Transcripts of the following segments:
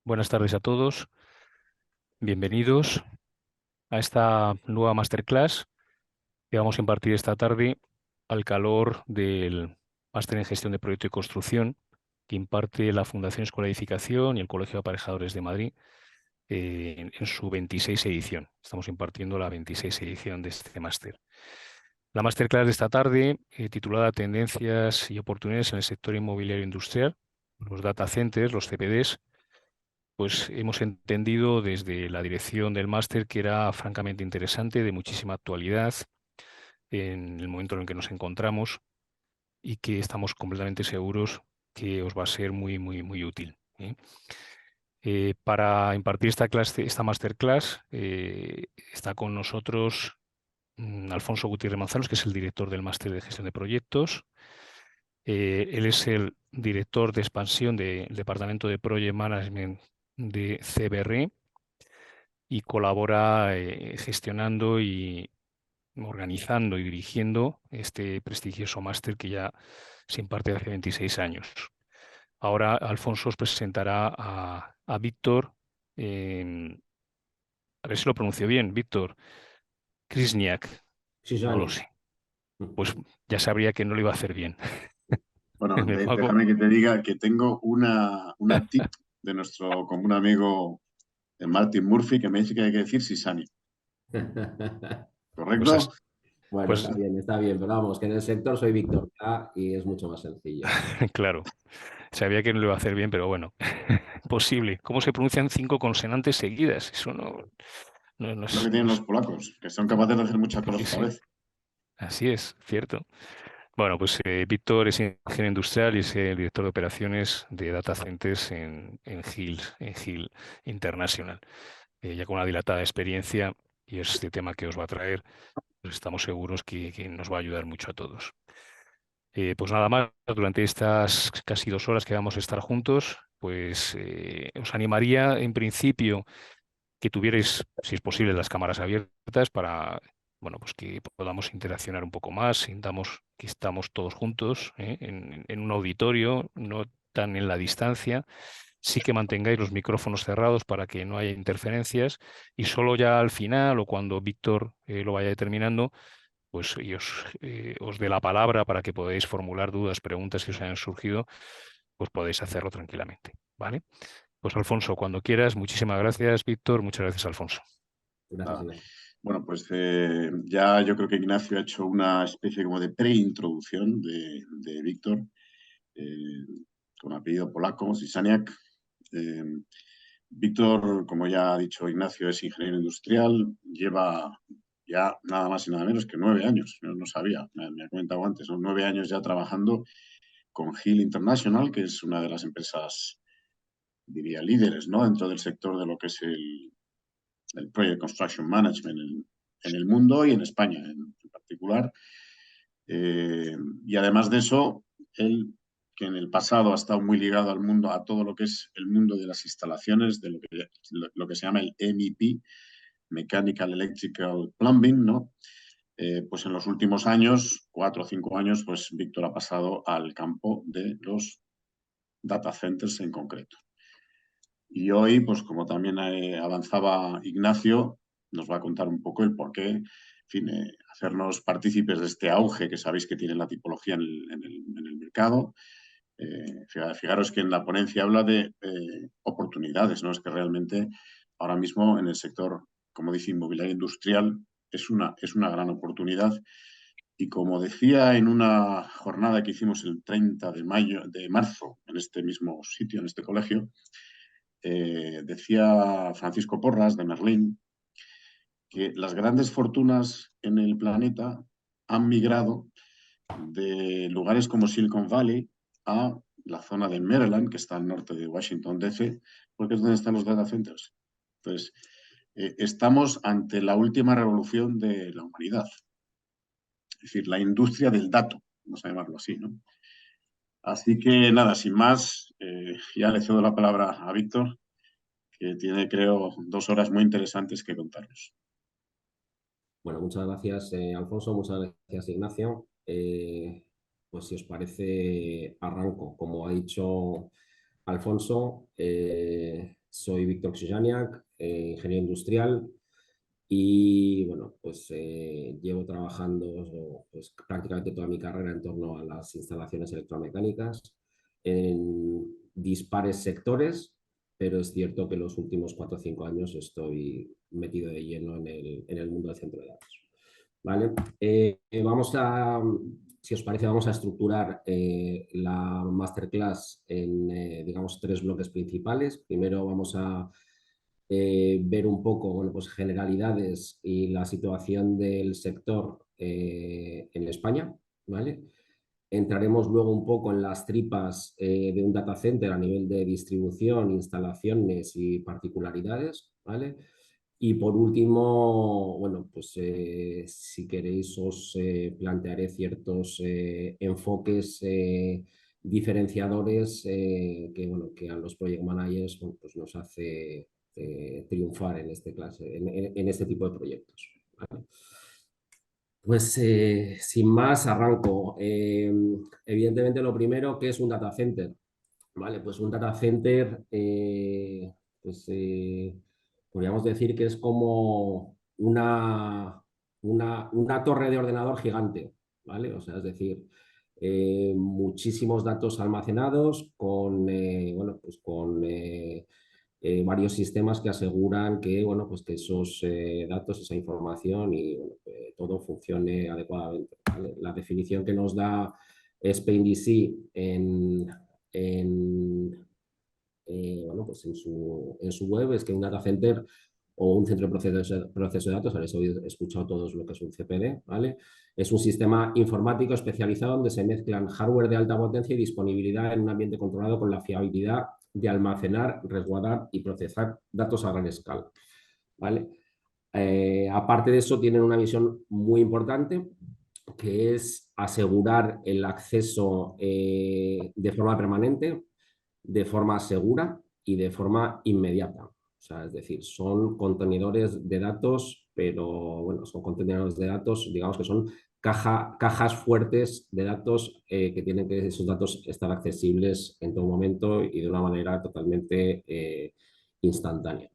Buenas tardes a todos. Bienvenidos a esta nueva masterclass que vamos a impartir esta tarde al calor del Máster en Gestión de Proyecto y Construcción que imparte la Fundación Escuela de Edificación y el Colegio de Aparejadores de Madrid en su 26 edición. Estamos impartiendo la 26 edición de este máster. La masterclass de esta tarde, titulada Tendencias y oportunidades en el sector inmobiliario industrial, los data centers, los CPDs, pues hemos entendido desde la dirección del máster que era francamente interesante, de muchísima actualidad en el momento en el que nos encontramos y que estamos completamente seguros que os va a ser muy, muy, muy útil, ¿eh? Para impartir esta clase, esta masterclass, está con nosotros Alfonso Gutiérrez Manzanos, que es el director del máster de gestión de proyectos. Él es el director de expansión del Departamento de Project Management de CBRE y colabora gestionando y organizando y dirigiendo este prestigioso máster que ya se imparte hace 26 años. Ahora Alfonso os presentará a Víctor, eh, a ver si lo pronuncio bien, Víctor Krishniak, no lo Sisani. sé, pues ya sabría que no lo iba a hacer bien. Bueno, Me pago. déjame que te diga que tengo una tip de nuestro común amigo Martin Murphy que me dice que hay que decir Sisani. Pues, ¿Correcto? pues Está bien, pero vamos, que en el sector soy Víctor K y es mucho más sencillo. claro, sabía que no lo iba a hacer bien, pero bueno, posible. ¿Cómo se pronuncian 5 consonantes seguidas? Eso no Es lo que es, tienen los polacos, que son capaces de hacer muchas sí, cosas a la sí, vez. así es, cierto. Bueno, pues Víctor es ingeniero industrial y es el director de operaciones de data centers en Hill International. Ya con una dilatada experiencia y este tema que os va a traer, pues estamos seguros que nos va a ayudar mucho a todos. Pues nada más, durante estas casi 2 horas que vamos a estar juntos, pues os animaría en principio que tuvierais, si es posible, las cámaras abiertas para, bueno, pues que podamos interaccionar un poco más, sintamos que estamos todos juntos, en un auditorio, no tan en la distancia. Sí que mantengáis los micrófonos cerrados para que no haya interferencias y solo ya al final o cuando Víctor lo vaya determinando, pues os dé la palabra para que podáis formular dudas, preguntas que os hayan surgido, pues podéis hacerlo tranquilamente, ¿vale? Pues Alfonso, cuando quieras, muchísimas gracias, Víctor, muchas gracias, Alfonso. Gracias, Ignacio. Bueno, pues ya yo creo que Ignacio ha hecho una especie como de preintroducción de Víctor, eh, con apellido polaco, Sisaniak. Eh, Víctor, como ya ha dicho Ignacio, es ingeniero industrial, lleva ya nada más y nada menos que 9 años, no sabía, me ha comentado antes, son 9 años ya trabajando con Hill International, que es una de las empresas, diría, líderes, ¿no? Dentro del sector de lo que es el Project Construction Management en el mundo y en España en particular. Y además de eso, él, que en el pasado ha estado muy ligado al mundo, a todo lo que es el mundo de las instalaciones, de lo que se llama el MEP, Mechanical Electrical Plumbing, ¿no? Pues en los últimos años, 4 o 5 años, pues Víctor ha pasado al campo de los data centers en concreto. Y hoy, pues como también avanzaba Ignacio, nos va a contar un poco el porqué, en fin, hacernos partícipes de este auge que sabéis que tiene la tipología en el mercado. Fijaros que en la ponencia habla de oportunidades, ¿no? Es que realmente ahora mismo en el sector, como dice, inmobiliario industrial, es una gran oportunidad. Y como decía en una jornada que hicimos el 30 de marzo, en este mismo sitio, en este colegio, decía Francisco Porras de Merlín que las grandes fortunas en el planeta han migrado de lugares como Silicon Valley a la zona de Maryland, que está al norte de Washington, D.C., porque es donde están los data centers. Entonces, estamos ante la última revolución de la humanidad, es decir, la industria del dato, vamos a llamarlo así, ¿no? Así que nada, sin más, ya le cedo la palabra a Víctor, que tiene, creo, 2 horas muy interesantes que contarnos. Bueno, muchas gracias, Alfonso, muchas gracias, Ignacio. Pues si os parece, arranco. Como ha dicho Alfonso, Soy Víctor Krzyżaniak, ingeniero industrial y bueno, pues llevo trabajando pues, prácticamente toda mi carrera en torno a las instalaciones electromecánicas en dispares sectores, pero es cierto que los últimos 4 o 5 años estoy metido de lleno en el mundo del centro de datos. ¿Vale? Si os parece, vamos a estructurar la masterclass en, digamos, 3 bloques principales. Primero vamos a ver un poco, bueno, pues generalidades y la situación del sector en España, ¿vale? Entraremos luego un poco en las tripas de un data center a nivel de distribución, instalaciones y particularidades, ¿vale? Y por último, bueno, pues si queréis os plantearé ciertos enfoques diferenciadores que, bueno, que a los project managers, bueno, pues nos hace triunfar en en este tipo de proyectos, ¿vale? Pues sin más, arranco. Evidentemente lo primero, ¿qué es un data center? Vale, pues un data center, pues, podríamos decir que es como una torre de ordenador gigante, ¿vale? O sea, es decir, muchísimos datos almacenados con, bueno, pues con varios sistemas que aseguran que, bueno, pues que esos datos, esa información y bueno, todo funcione adecuadamente, ¿vale? La definición que nos da SpainDC en, bueno, pues en su web es que un data center o un centro de proceso de datos, habéis escuchado todos lo que es un CPD, ¿vale? Es un sistema informático especializado donde se mezclan hardware de alta potencia y disponibilidad en un ambiente controlado con la fiabilidad de almacenar, resguardar y procesar datos a gran escala, ¿vale? Aparte de eso, tienen una misión muy importante que es asegurar el acceso de forma permanente, de forma segura y de forma inmediata. O sea, es decir, son contenedores de datos, pero bueno, son contenedores de datos, digamos que son cajas fuertes de datos que tienen que esos datos estar accesibles en todo momento y de una manera totalmente instantánea.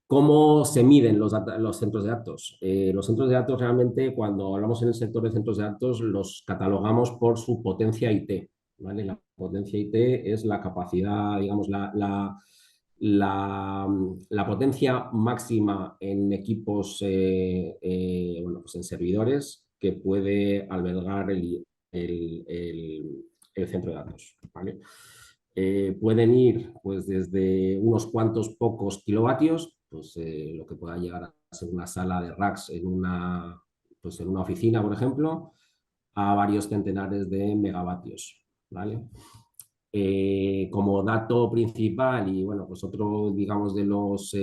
¿Cómo se miden los centros de datos? Los centros de datos realmente, cuando hablamos en el sector de centros de datos, los catalogamos por su potencia IT, ¿vale? La potencia IT es la capacidad, digamos, la potencia máxima en equipos, bueno, pues en servidores que puede albergar el centro de datos, ¿vale? Pueden ir pues, desde unos cuantos pocos kilovatios, pues, lo que pueda llegar a ser una sala de racks pues, en una oficina, por ejemplo, a varios centenares de megavatios, ¿vale? Como dato principal y bueno, pues otro, digamos, de los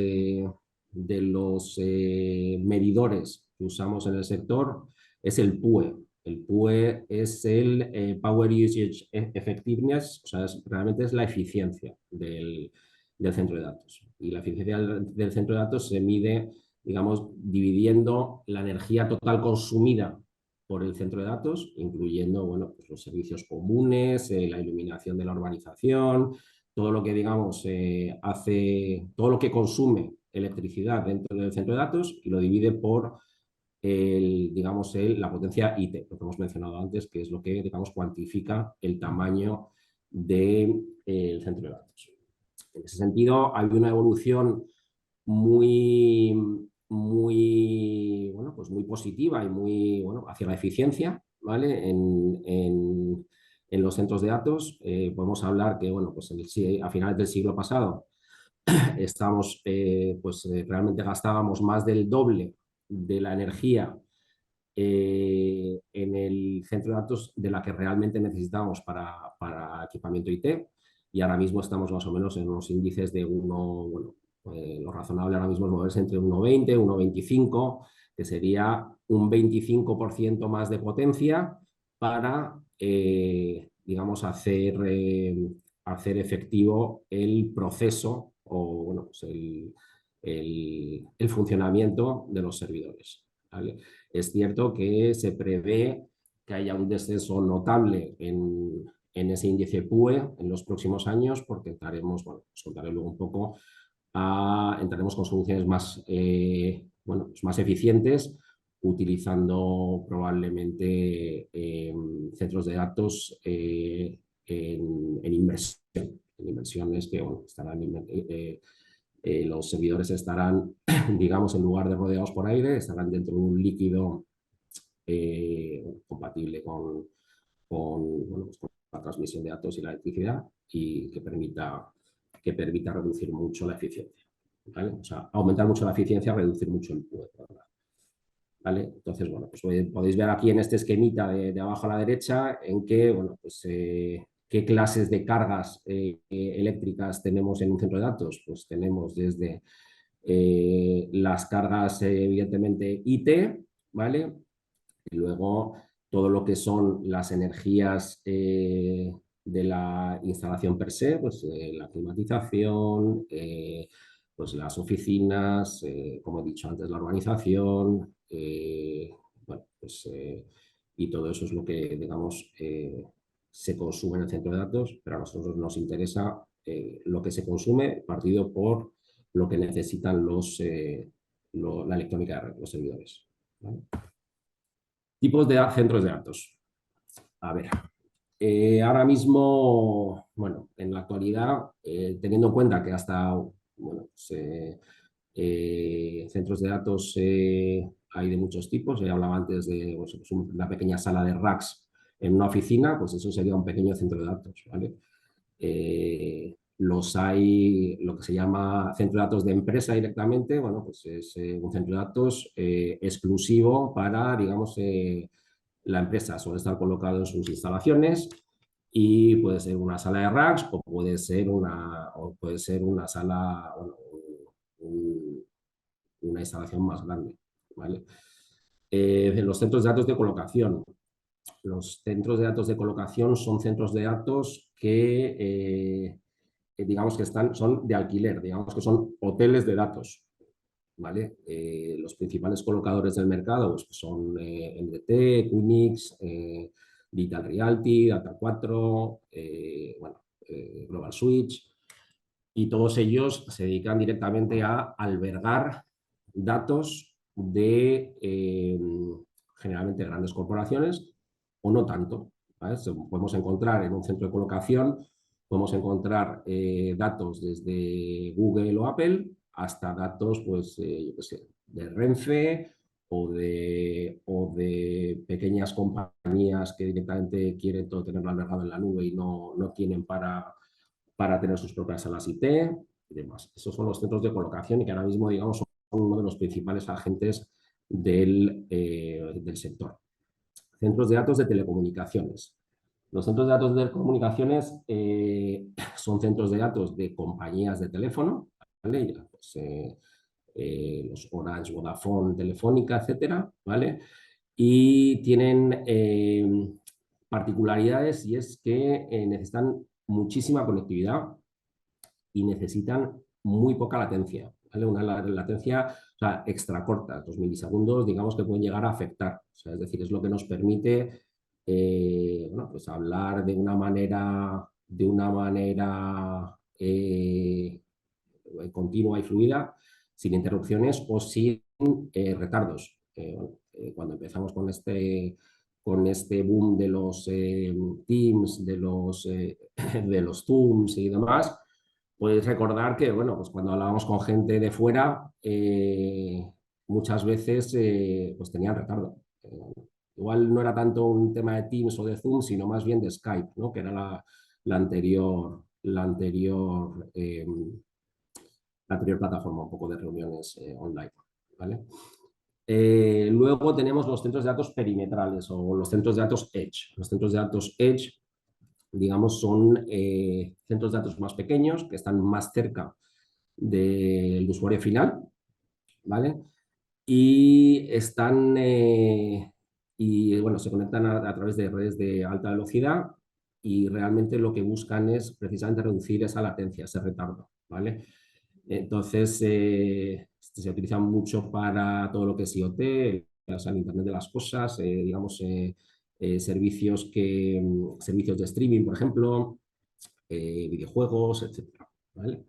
medidores que usamos en el sector es el PUE. El PUE es el Power Usage Effectiveness, o sea, realmente es la eficiencia del centro de datos. Y la eficiencia del centro de datos se mide, digamos, dividiendo la energía total consumida por el centro de datos, incluyendo, bueno, pues los servicios comunes, la iluminación de la urbanización, todo lo que, digamos, todo lo que consume electricidad dentro del centro de datos y lo divide por digamos, la potencia IT, lo que hemos mencionado antes, que es lo que, digamos, cuantifica el tamaño del centro de datos. En ese sentido, hay una evolución muy, bueno, pues muy positiva y muy, bueno, hacia la eficiencia, ¿vale? En los centros de datos podemos hablar que, bueno, pues a finales del siglo pasado realmente gastábamos más del doble de la energía en el centro de datos de la que realmente necesitábamos para equipamiento IT y ahora mismo estamos más o menos en unos índices de bueno, lo razonable ahora mismo es moverse entre 1,20, 1,25, que sería un 25% más de potencia para, digamos, hacer efectivo el proceso o bueno, pues el funcionamiento de los servidores, ¿vale? Es cierto que se prevé que haya un descenso notable en ese índice PUE en los próximos años, porque entraremos, bueno, os contaré luego un poco, entraremos con soluciones más, bueno, pues más eficientes, utilizando probablemente centros de datos en inversión. En inversiones que, bueno, estarán los servidores estarán, digamos, en lugar de rodeados por aire, estarán dentro de un líquido compatible bueno, pues con la transmisión de datos y la electricidad, y que permita reducir mucho la eficiencia. ¿Vale? O sea, aumentar mucho la eficiencia, reducir mucho el PUE. ¿Vale? Entonces, bueno, pues podéis ver aquí en este esquemita de abajo a la derecha en que, bueno, pues qué clases de cargas eléctricas tenemos en un centro de datos. Pues tenemos desde las cargas, evidentemente, IT, ¿vale? Y luego todo lo que son las energías de la instalación per se, pues la climatización, pues las oficinas, como he dicho antes, la urbanización, bueno, pues, y todo eso es lo que, digamos, se consume en el centro de datos, pero a nosotros nos interesa lo que se consume partido por lo que necesitan la electrónica de red, los servidores. ¿Vale? Tipos de centros de datos. A ver, ahora mismo, bueno, en la actualidad, teniendo en cuenta que hasta, bueno, centros de datos hay de muchos tipos, hablaba antes de pues, una pequeña sala de racks en una oficina, pues eso sería un pequeño centro de datos, ¿vale? Los hay, lo que se llama centro de datos de empresa directamente, bueno, pues es un centro de datos exclusivo para, digamos, la empresa. Suele estar colocado en sus instalaciones y puede ser una sala de racks o puede ser una sala, bueno, una instalación más grande, ¿vale? Los centros de datos de colocación. Los centros de datos de colocación son centros de datos que digamos que son de alquiler, digamos que son hoteles de datos, ¿vale? Los principales colocadores del mercado pues, son MDT, Equinix, Digital Realty, Data4, bueno, Global Switch, y todos ellos se dedican directamente a albergar datos de generalmente grandes corporaciones o no tanto, ¿vale? Podemos encontrar en un centro de colocación, podemos encontrar datos desde Google o Apple hasta datos, pues, yo qué sé, de Renfe o de pequeñas compañías que directamente quieren todo tenerlo albergado en la nube y no tienen para tener sus propias salas IT y demás. Esos son los centros de colocación y que ahora mismo, digamos, son uno de los principales agentes del sector. Centros de datos de telecomunicaciones. Los centros de datos de telecomunicaciones son centros de datos de compañías de teléfono, ¿vale? Pues, los Orange, Vodafone, Telefónica, etcétera, ¿vale? Y tienen particularidades, y es que necesitan muchísima conectividad y necesitan muy poca latencia, ¿vale? Una latencia, o sea, extra corta, 2 milisegundos, digamos que pueden llegar a afectar. O sea, es decir, es lo que nos permite bueno, pues hablar de una manera continua y fluida, sin interrupciones o sin retardos. Cuando empezamos con este boom de los Teams, de los Zooms y demás, podéis recordar que, bueno, pues cuando hablábamos con gente de fuera, muchas veces pues tenían retardo. Igual no era tanto un tema de Teams o de Zoom, sino más bien de Skype, ¿no? Que era la anterior plataforma un poco de reuniones online, ¿vale? Luego tenemos los centros de datos perimetrales o los centros de datos Edge. Los centros de datos Edge, digamos, son centros de datos más pequeños que están más cerca del usuario final, ¿vale? Y bueno, se conectan a través de redes de alta velocidad y realmente lo que buscan es precisamente reducir esa latencia, ese retardo, ¿vale? Entonces, se utilizan mucho para todo lo que es IoT, o sea, el Internet de las cosas, digamos, servicios de streaming, por ejemplo, videojuegos, etcétera, ¿vale?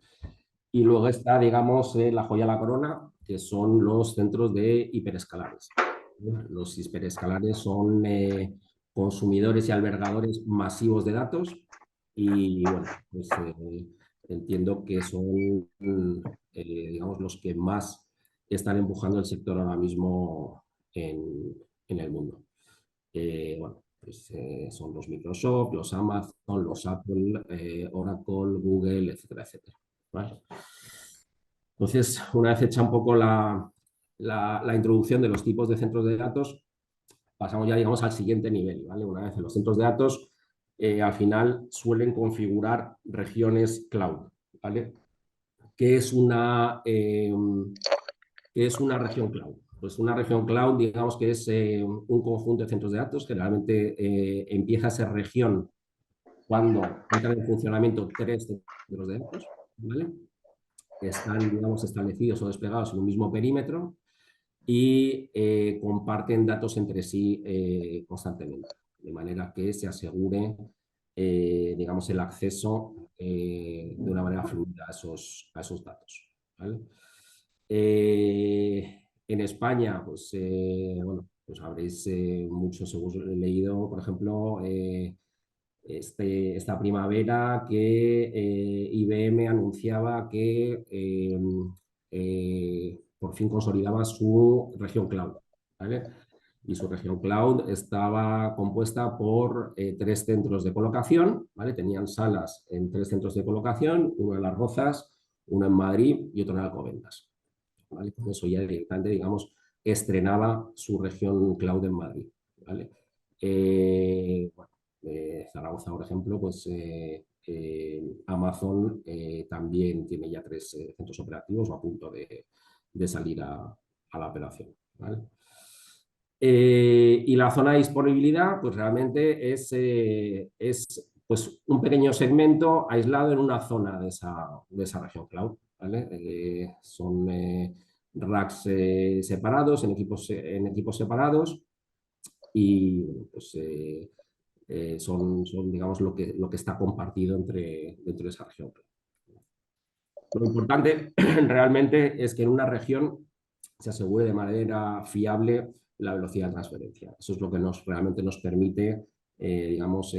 Y luego está, digamos, la joya de la corona, que son los centros de hiperescalares. Los hiperescalares son consumidores y albergadores masivos de datos y, bueno, pues entiendo que son, digamos, los que más están empujando el sector ahora mismo en el mundo. Bueno, pues, son los Microsoft, los Amazon, los Apple, Oracle, Google, etcétera, etcétera. ¿Vale? Entonces, una vez hecha un poco la introducción de los tipos de centros de datos, pasamos ya, digamos, al siguiente nivel, ¿vale? Una vez en los centros de datos, al final suelen configurar regiones cloud, ¿vale? ¿Qué es una región cloud? Pues una región cloud, digamos que es un conjunto de centros de datos. Generalmente empieza a ser región cuando entran en funcionamiento 3 centros de datos, ¿vale? Que están, digamos, establecidos o desplegados en un mismo perímetro y comparten datos entre sí constantemente, de manera que se asegure, digamos, el acceso de una manera fluida a esos datos, ¿vale? En España, pues, bueno, pues habréis muchos seguro leído, por ejemplo, esta primavera que IBM anunciaba que por fin consolidaba su región cloud, ¿vale? Y su región cloud estaba compuesta por 3 centros de colocación, ¿vale? Tenían salas en 3 centros de colocación, uno en Las Rozas, uno en Madrid y otro en Alcobendas, ¿vale? Con eso ya directamente, digamos, estrenaba su región cloud en Madrid, ¿vale? Bueno, Zaragoza, por ejemplo, pues Amazon también tiene ya 3 centros operativos o a punto de salir a la operación, ¿vale? Y la zona de disponibilidad, pues realmente es pues, un pequeño segmento aislado en una zona de esa región cloud, ¿vale? Son racks separados, en equipos separados y pues, son, digamos, lo que está compartido dentro de esa región. Lo importante realmente es que en una región se asegure de manera fiable la velocidad de transferencia. Eso es lo que realmente nos permite, digamos,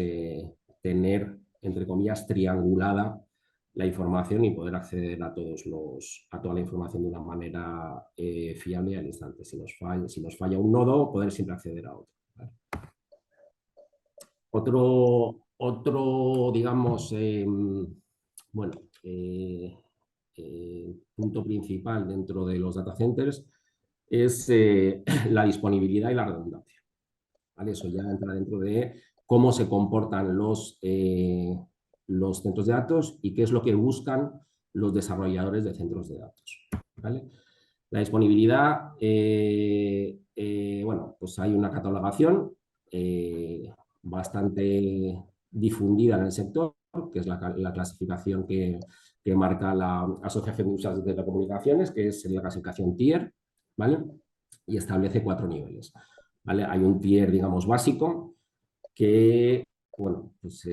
tener, entre comillas, triangulada la información y poder acceder a toda la información de una manera fiable y al instante. Si nos falla un nodo, poder siempre acceder a otro, ¿vale? Otro digamos, bueno, punto principal dentro de los data centers es la disponibilidad y la redundancia, ¿vale? Eso ya entra dentro de cómo se comportan los centros de datos y qué es lo que buscan los desarrolladores de centros de datos, ¿vale? La disponibilidad, bueno, pues hay una catalogación bastante difundida en el sector, que es la clasificación que marca la Asociación de Usuarios de Telecomunicaciones, que es la clasificación TIER, ¿vale? Y establece 4 niveles, ¿vale? Hay un TIER, digamos, básico, que, bueno, pues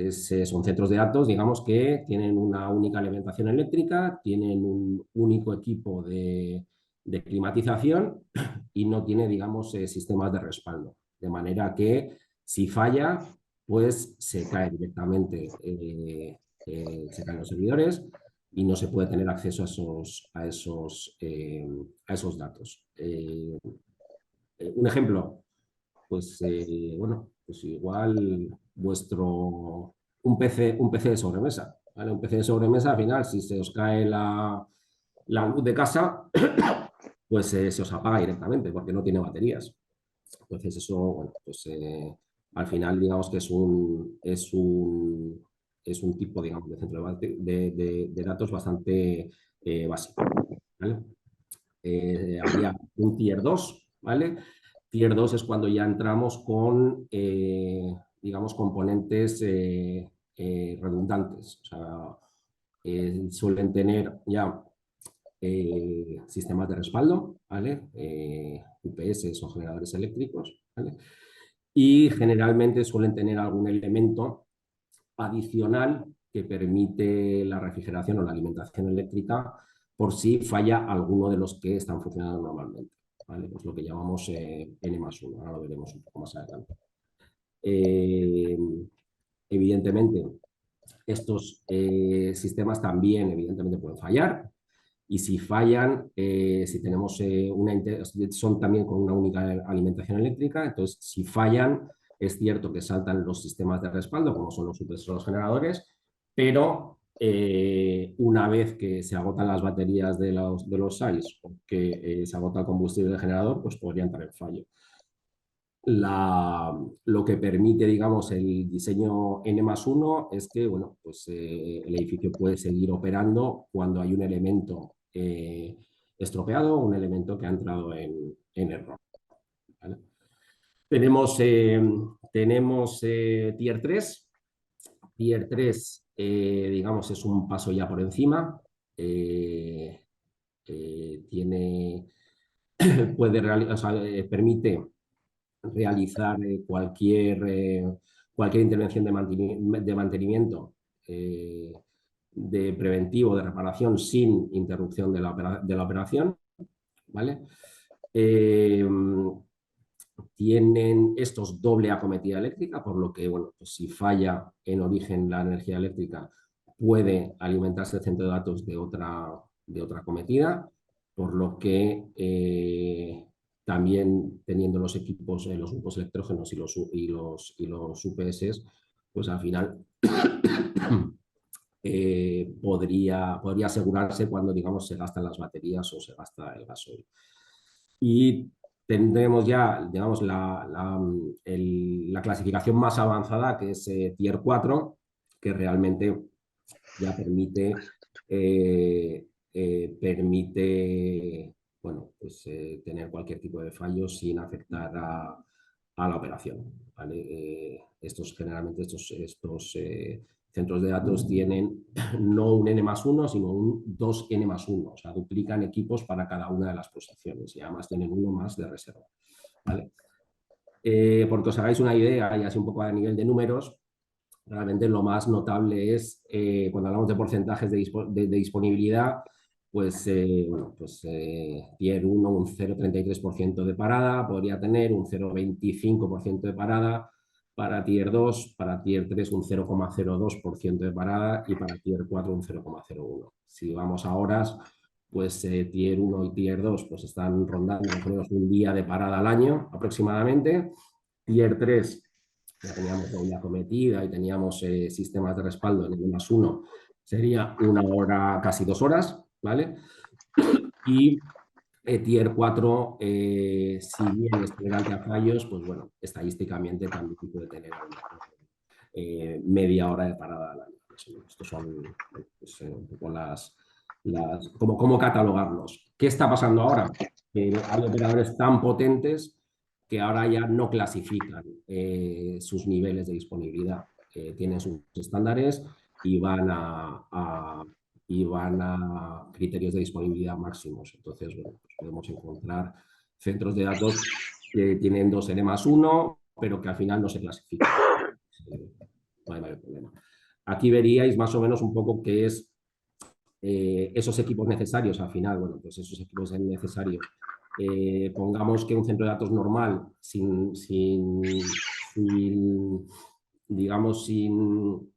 son centros de datos, digamos, que tienen una única alimentación eléctrica, tienen un único equipo de climatización y no tiene, digamos, sistemas de respaldo. De manera que si falla, pues se cae directamente, se caen los servidores y no se puede tener acceso a esos datos. Un ejemplo, pues bueno, pues igual un PC de sobremesa, ¿vale? Un PC de sobremesa, al final, si se os cae la luz de casa, pues se os apaga directamente porque no tiene baterías. Entonces eso, bueno, pues al final digamos que es un tipo, digamos, de centro de datos bastante básico, ¿vale? Habría un Tier 2, ¿vale? Tier 2 es cuando ya entramos con, digamos, componentes redundantes. O sea, suelen tener ya sistemas de respaldo, ¿vale? UPS son generadores eléctricos, ¿vale? y generalmente suelen tener algún elemento adicional que permite la refrigeración o la alimentación eléctrica por si falla alguno de los que están funcionando normalmente, ¿vale? Pues lo que llamamos N+1, ahora lo veremos un poco más adelante. Evidentemente, estos sistemas también evidentemente pueden fallar, y si fallan, si tenemos son también con una única alimentación eléctrica, entonces si fallan, es cierto que saltan los sistemas de respaldo, como son los generadores, pero una vez que se agotan las baterías de los SAIs o que se agota el combustible del generador, pues podría entrar en fallo. Lo que permite, digamos, el diseño N+1 es que, bueno, pues, el edificio puede seguir operando cuando hay un elemento estropeado o un elemento que ha entrado en error, ¿vale? Tenemos Tier 3. Tier 3, digamos, es un paso ya por encima. Permite realizar cualquier intervención de mantenimiento de preventivo, de reparación, sin interrupción de la operación, ¿vale? Tienen estos doble acometida eléctrica, por lo que, bueno, pues si falla en origen la energía eléctrica, puede alimentarse el centro de datos de otra acometida, por lo que también teniendo los equipos, los grupos electrógenos y los UPS, pues al final podría asegurarse cuando, digamos, se gastan las baterías o se gasta el gasoil. Y tendremos ya, digamos, la clasificación más avanzada, que es Tier 4, que realmente ya permite, bueno, pues, tener cualquier tipo de fallo sin afectar a la operación, ¿vale? Generalmente estos centros de datos tienen no un N+1, sino un 2N+1, o sea, duplican equipos para cada una de las posiciones y además tienen uno más de reserva, ¿vale? Porque os hagáis una idea, y así un poco a nivel de números, realmente lo más notable es, cuando hablamos de porcentajes de disponibilidad, pues, bueno, pues Tier 1 un 0,33% de parada, podría tener un 0,25% de parada, para Tier 2, para Tier 3 un 0,02% de parada y para Tier 4 un 0,01%. Si vamos a horas, pues Tier 1 y Tier 2 pues están rondando más o menos un día de parada al año aproximadamente. Tier 3 ya teníamos doble acometida y teníamos sistemas de respaldo en el N+1, sería 1 hora, casi 2 horas, ¿vale? Y Tier 4, si bien es tolerante a fallos, pues bueno, estadísticamente también puede tener media hora de parada al año. Estos son pues, un poco cómo catalogarlos. ¿Qué está pasando ahora? Hay operadores tan potentes que ahora ya no clasifican sus niveles de disponibilidad. Tienen sus estándares y van a criterios de disponibilidad máximos. Entonces, bueno, pues podemos encontrar centros de datos que tienen 2N+1, pero que al final no se clasifican. No hay mayor problema. Aquí veríais más o menos un poco qué es esos equipos necesarios al final. Bueno, pues esos equipos necesarios. Pongamos que un centro de datos normal, digamos, sin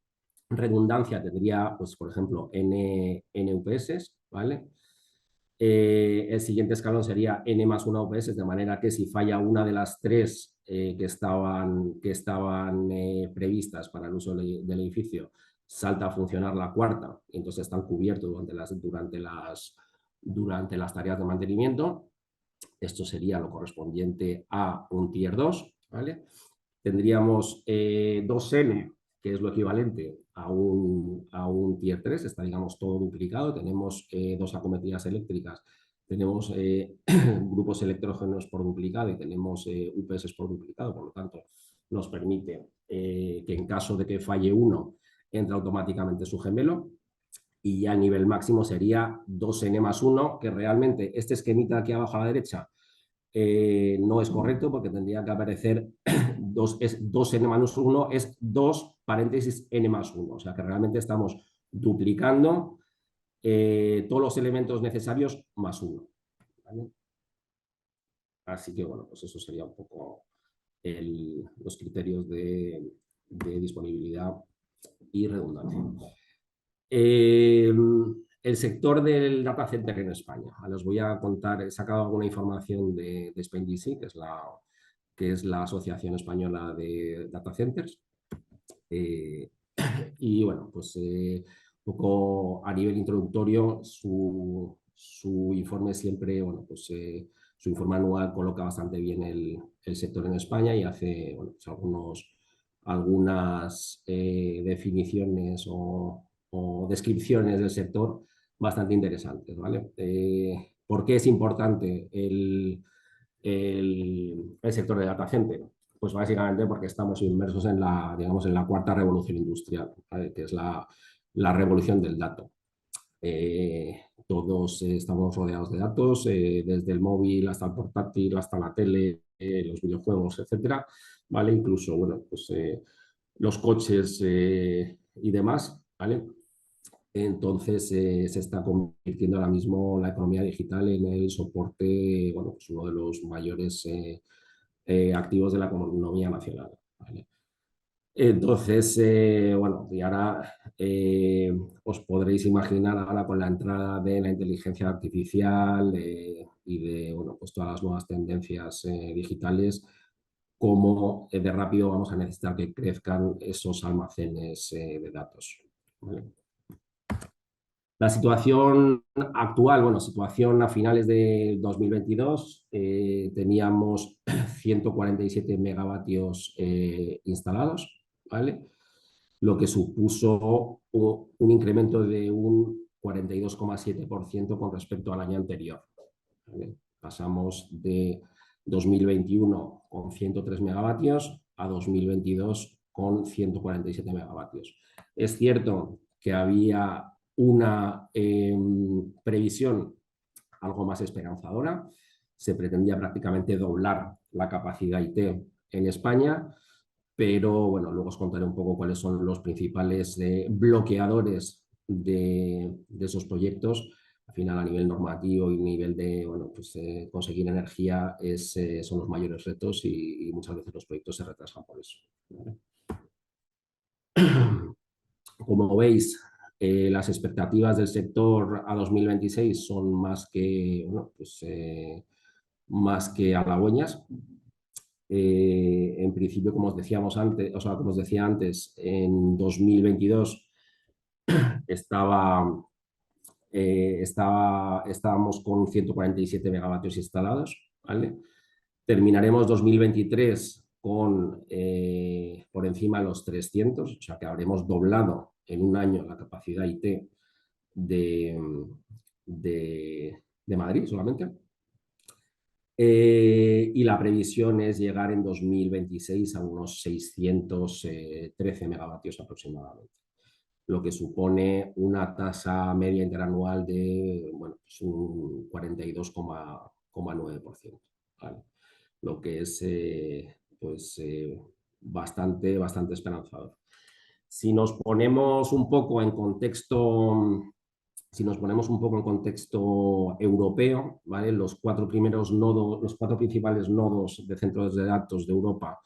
redundancia, tendría, pues, por ejemplo, N UPS, ¿vale? El siguiente escalón sería N+1 UPS, de manera que si falla una de las tres que estaban previstas para el uso del edificio, salta a funcionar la cuarta, y entonces están cubiertos durante las tareas de mantenimiento. Esto sería lo correspondiente a un Tier 2, ¿vale? Tendríamos 2N, que es lo equivalente a un Tier 3, está, digamos, todo duplicado. Tenemos 2 acometidas eléctricas, tenemos grupos electrógenos por duplicado y tenemos UPS por duplicado, por lo tanto, nos permite que en caso de que falle uno, entre automáticamente su gemelo. Y ya a nivel máximo sería 2N+1, que realmente este esquemita aquí abajo a la derecha no es correcto porque tendría que aparecer 2n-1 es 2 paréntesis n+1. O sea que realmente estamos duplicando todos los elementos necesarios más 1. ¿Vale? Así que bueno, pues eso sería un poco los criterios de disponibilidad y redundancia. El sector del data center en España. Les voy a contar, he sacado alguna información de SpainDC, que es la Asociación Española de Data Centers. Y bueno, pues un poco a nivel introductorio, su informe siempre, bueno, pues su informe anual coloca bastante bien el sector en España y hace, bueno, pues algunas definiciones o descripciones del sector bastante interesantes, ¿vale? ¿Por qué es importante el sector de data center? Pues básicamente porque estamos inmersos en la, digamos, en la cuarta revolución industrial, ¿vale? Que es la revolución del dato. Todos estamos rodeados de datos, desde el móvil hasta el portátil, hasta la tele, los videojuegos, etcétera, ¿vale? Incluso, bueno, pues los coches y demás, ¿vale? Entonces se está convirtiendo ahora mismo la economía digital en el soporte, bueno, pues uno de los mayores activos de la economía nacional, ¿vale? Entonces, bueno, y ahora os podréis imaginar ahora con la entrada de la inteligencia artificial y de, bueno, pues todas las nuevas tendencias digitales, cómo de rápido vamos a necesitar que crezcan esos almacenes de datos, ¿vale? La situación actual, bueno, situación a finales de 2022, teníamos 147 megavatios instalados, ¿vale? Lo que supuso un incremento de un 42,7% con respecto al año anterior, ¿vale? Pasamos de 2021 con 103 megavatios a 2022 con 147 megavatios. Es cierto que había una previsión algo más esperanzadora. Se pretendía prácticamente doblar la capacidad IT en España, pero bueno, luego os contaré un poco cuáles son los principales bloqueadores de esos proyectos. Al final, a nivel normativo y nivel de, bueno, pues, conseguir energía son los mayores retos y muchas veces los proyectos se retrasan por eso, ¿vale? Como veis, las expectativas del sector a 2026 son más que, bueno, pues, más que halagüeñas. En principio, como os decíamos antes, o sea, como os decía antes, en 2022 estábamos con 147 megavatios instalados, ¿vale? Terminaremos 2023 con por encima de los 300, o sea que habremos doblado en un año la capacidad IT de Madrid solamente. Y la previsión es llegar en 2026 a unos 613 megavatios aproximadamente, lo que supone una tasa media interanual de, bueno, pues un 42,9%, ¿vale? Lo que es pues, bastante esperanzador. Si nos ponemos un poco en contexto europeo, ¿vale? Los cuatro principales nodos de centros de datos de Europa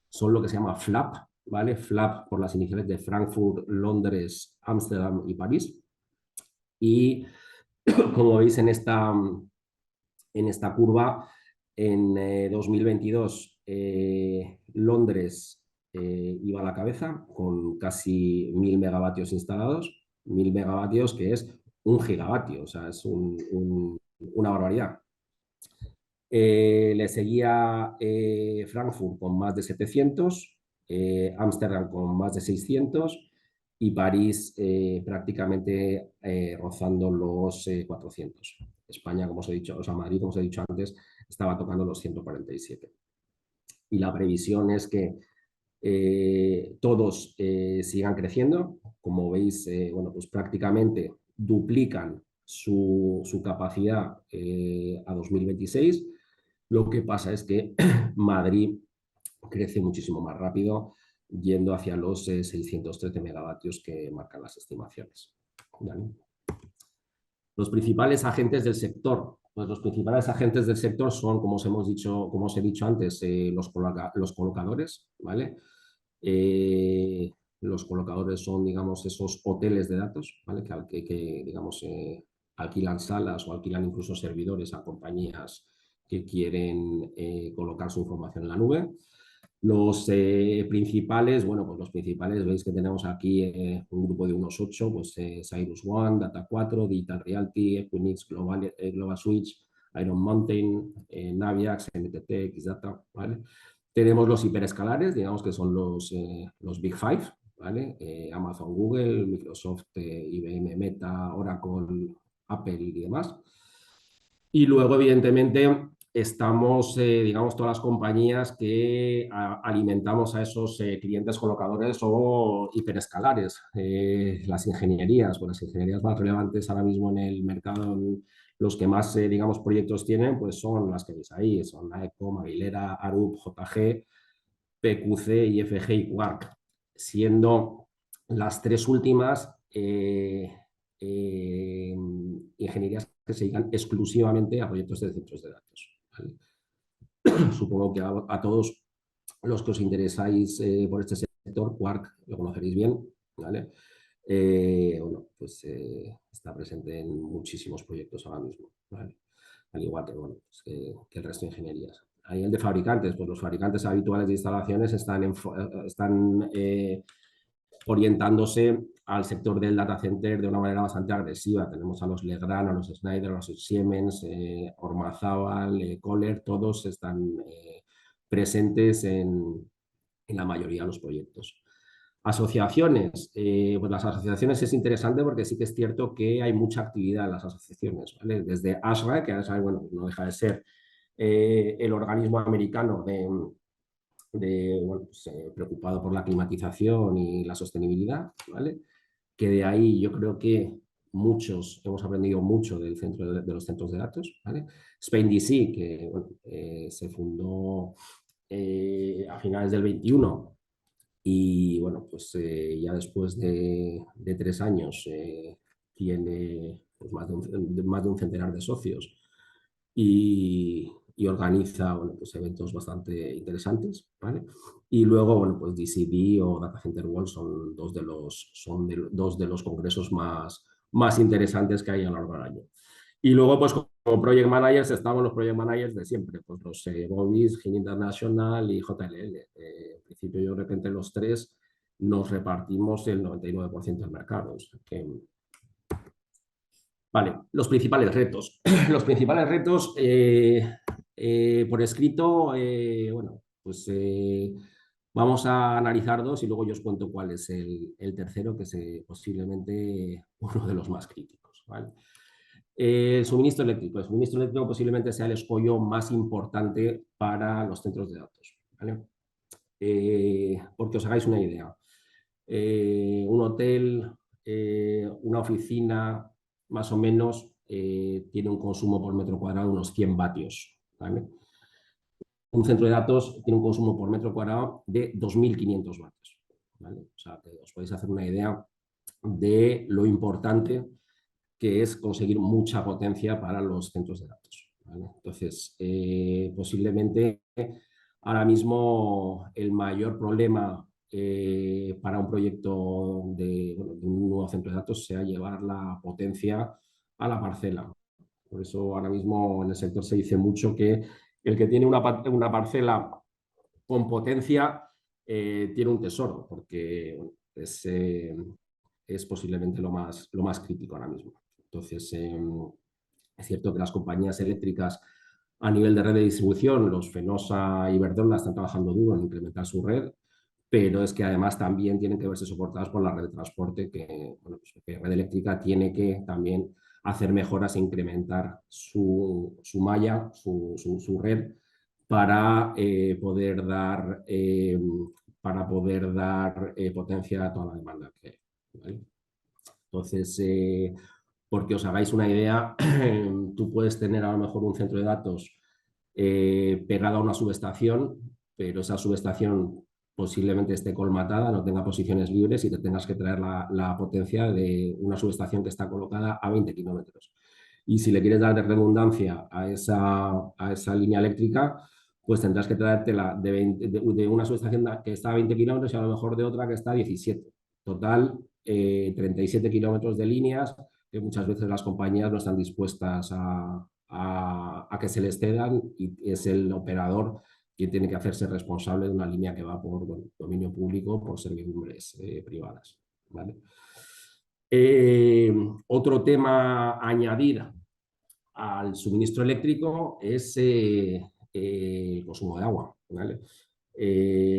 son lo que se llama FLAP, ¿vale? FLAP por las iniciales de Frankfurt, Londres, Ámsterdam y París. Y como veis en esta curva, en 2022 Londres iba a la cabeza con casi 1.000 megavatios instalados. 1.000 megavatios que es un gigavatio, o sea, es una barbaridad. Le seguía Frankfurt con más de 700, Ámsterdam con más de 600 y París prácticamente rozando los 400. España, como os he dicho, o sea, Madrid, como os he dicho antes, estaba tocando los 147. Y la previsión es que todos sigan creciendo. Como veis, bueno, pues prácticamente duplican su capacidad a 2026. Lo que pasa es que Madrid crece muchísimo más rápido, yendo hacia los 613 megavatios que marcan las estimaciones. ¿Vale? Los principales agentes del sector. Pues los principales agentes del sector son, como os he dicho antes, los colocadores, ¿vale? Los colocadores son, digamos, esos hoteles de datos, ¿vale? digamos, alquilan salas o alquilan incluso servidores a compañías que quieren colocar su información en la nube. Los principales, bueno, pues los principales, veis que tenemos aquí un grupo de unos 8, pues Cyrus One, Data 4, Digital Realty, Equinix, Global Switch, Iron Mountain, Naviax, NTT, Xdata, ¿vale? Tenemos los hiperescalares, digamos que son los Big Five, ¿vale? Amazon, Google, Microsoft, IBM, Meta, Oracle, Apple y demás. Y luego, evidentemente, estamos, digamos, todas las compañías que alimentamos a esos clientes colocadores o hiperescalares. Las ingenierías, pues las ingenierías más relevantes ahora mismo en el mercado, los que más, digamos, proyectos tienen, pues son las que veis ahí, son AECO, Maguilera, Arup, JG, PQC, IFG y Quark, siendo las tres últimas ingenierías que se dedican exclusivamente a proyectos de centros de datos. ¿Vale? Supongo que a todos los que os interesáis por este sector, Quark lo conoceréis bien, ¿vale? Bueno, pues está presente en muchísimos proyectos ahora mismo, ¿vale? Al igual que, bueno, pues que el resto de ingenierías. A nivel de fabricantes, pues los fabricantes habituales de instalaciones están orientándose al sector del data center de una manera bastante agresiva. Tenemos a los Legrand, a los Schneider, a los Siemens, Ormazábal, Kohler, todos están presentes en la mayoría de los proyectos. Asociaciones, pues las asociaciones es interesante porque sí que es cierto que hay mucha actividad en las asociaciones, ¿vale? Desde ASHRAE, que bueno, no deja de ser el organismo americano bueno, pues, preocupado por la climatización y la sostenibilidad, ¿vale? Que de ahí yo creo que muchos hemos aprendido mucho del centro de los centros de datos, ¿vale? SpainDC, que bueno, se fundó a finales del 21 y bueno, pues ya después de 3 años tiene pues, más de un centenar de socios y organiza bueno, pues, eventos bastante interesantes, ¿vale? Y luego, bueno, pues DCD o Data Center World son dos de los congresos más interesantes que hay a lo largo del año. Y luego, pues como Project Managers, estamos los Project Managers de siempre, pues los Bobis, GIN International y JLL. En principio, yo creo que entre los tres nos repartimos el 99% del mercado. O sea que, vale, los principales retos. Los principales retos por escrito, bueno, pues vamos a analizar dos y luego yo os cuento cuál es el tercero, que es posiblemente uno de los más críticos. ¿Vale? El suministro eléctrico. El suministro eléctrico posiblemente sea el escollo más importante para los centros de datos. ¿Vale? Porque os hagáis una idea. Un hotel, una oficina, más o menos, tiene un consumo por metro cuadrado de unos 100 vatios. ¿Vale? Un centro de datos tiene un consumo por metro cuadrado de 2.500 vatios. ¿Vale? O sea, que os podéis hacer una idea de lo importante que es conseguir mucha potencia para los centros de datos. ¿Vale? Entonces, posiblemente ahora mismo el mayor problema para un proyecto de un nuevo centro de datos sea llevar la potencia a la parcela. Por eso ahora mismo en el sector se dice mucho que el que tiene una parcela con potencia tiene un tesoro, porque es posiblemente lo más crítico ahora mismo. Entonces, es cierto que las compañías eléctricas a nivel de red de distribución, los Fenosa y Iberdrola están trabajando duro en implementar su red, pero es que además también tienen que verse soportadas por la red de transporte, bueno, pues, que red eléctrica tiene que también hacer mejoras e incrementar su malla, su red, para poder dar, potencia a toda la demanda que hay. ¿Vale? Entonces, porque os hagáis una idea, tú puedes tener a lo mejor un centro de datos pegada a una subestación, pero esa subestación posiblemente esté colmatada, no tenga posiciones libres y te tengas que traer la potencia de una subestación que está colocada a 20 kilómetros. Y si le quieres dar de redundancia a esa línea eléctrica, pues tendrás que traértela de una subestación que está a 20 kilómetros y a lo mejor de otra que está a 17. Total, 37 kilómetros de líneas que muchas veces las compañías no están dispuestas a que se les cedan, y es el operador quien tiene que hacerse responsable de una línea que va por dominio público, por servidumbres privadas. ¿Vale? Otro tema a añadir al suministro eléctrico es el consumo de agua. ¿Vale?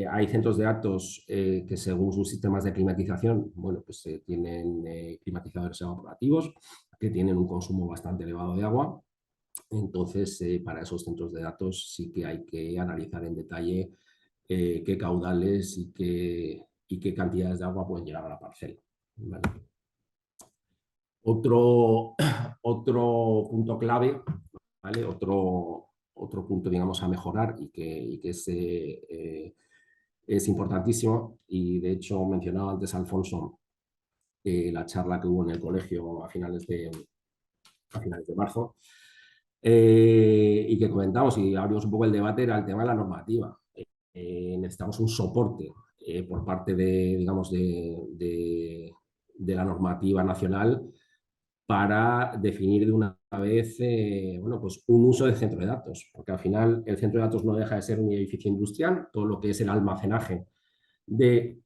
Hay centros de datos que, según sus sistemas de climatización, bueno, pues tienen climatizadores evaporativos que tienen un consumo bastante elevado de agua. Entonces, para esos centros de datos sí que hay que analizar en detalle qué caudales y qué cantidades de agua pueden llegar a la parcela. ¿Vale? Otro punto clave, ¿vale? Otro punto, digamos, a mejorar y que es importantísimo, y de hecho mencionaba antes Alfonso la charla que hubo en el colegio a finales de marzo, y que comentamos y abrimos un poco el debate, era el tema de la normativa. Necesitamos un soporte por parte digamos, de la normativa nacional para definir de una vez bueno, pues un uso del centro de datos, porque al final el centro de datos no deja de ser un edificio industrial. Todo lo que es el almacenaje de,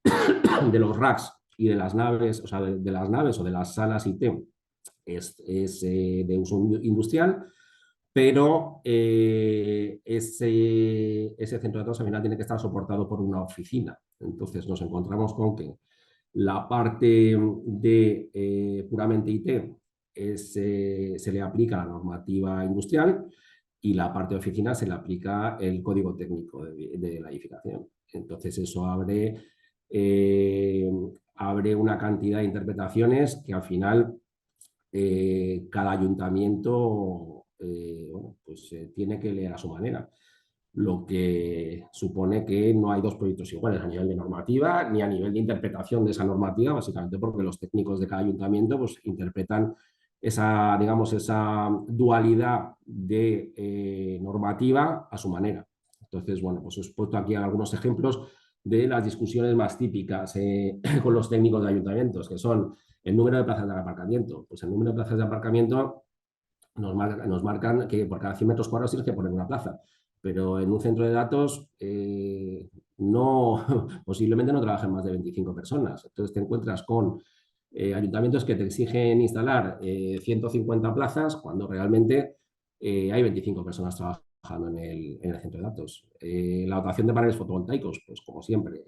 de los racks y de las naves, o sea, de las naves o de las salas IT es de uso industrial, pero ese centro de datos al final tiene que estar soportado por una oficina. Entonces nos encontramos con que la parte de puramente IT se le aplica la normativa industrial, y la parte de oficina se le aplica el código técnico de la edificación. Entonces eso abre una cantidad de interpretaciones que al final cada ayuntamiento bueno, pues, tiene que leer a su manera, lo que supone que no hay dos proyectos iguales a nivel de normativa ni a nivel de interpretación de esa normativa, básicamente porque los técnicos de cada ayuntamiento pues, interpretan digamos, esa dualidad de normativa a su manera. Entonces, bueno, pues os he puesto aquí algunos ejemplos de las discusiones más típicas con los técnicos de ayuntamientos, que son el número de plazas de aparcamiento. Pues el número de plazas de aparcamiento nos marcan que por cada 100 metros cuadrados tienes que poner una plaza, pero en un centro de datos posiblemente no trabajen más de 25 personas. Entonces te encuentras con ayuntamientos que te exigen instalar 150 plazas cuando realmente hay 25 personas trabajando en el centro de datos. La dotación de paneles fotovoltaicos, pues como siempre,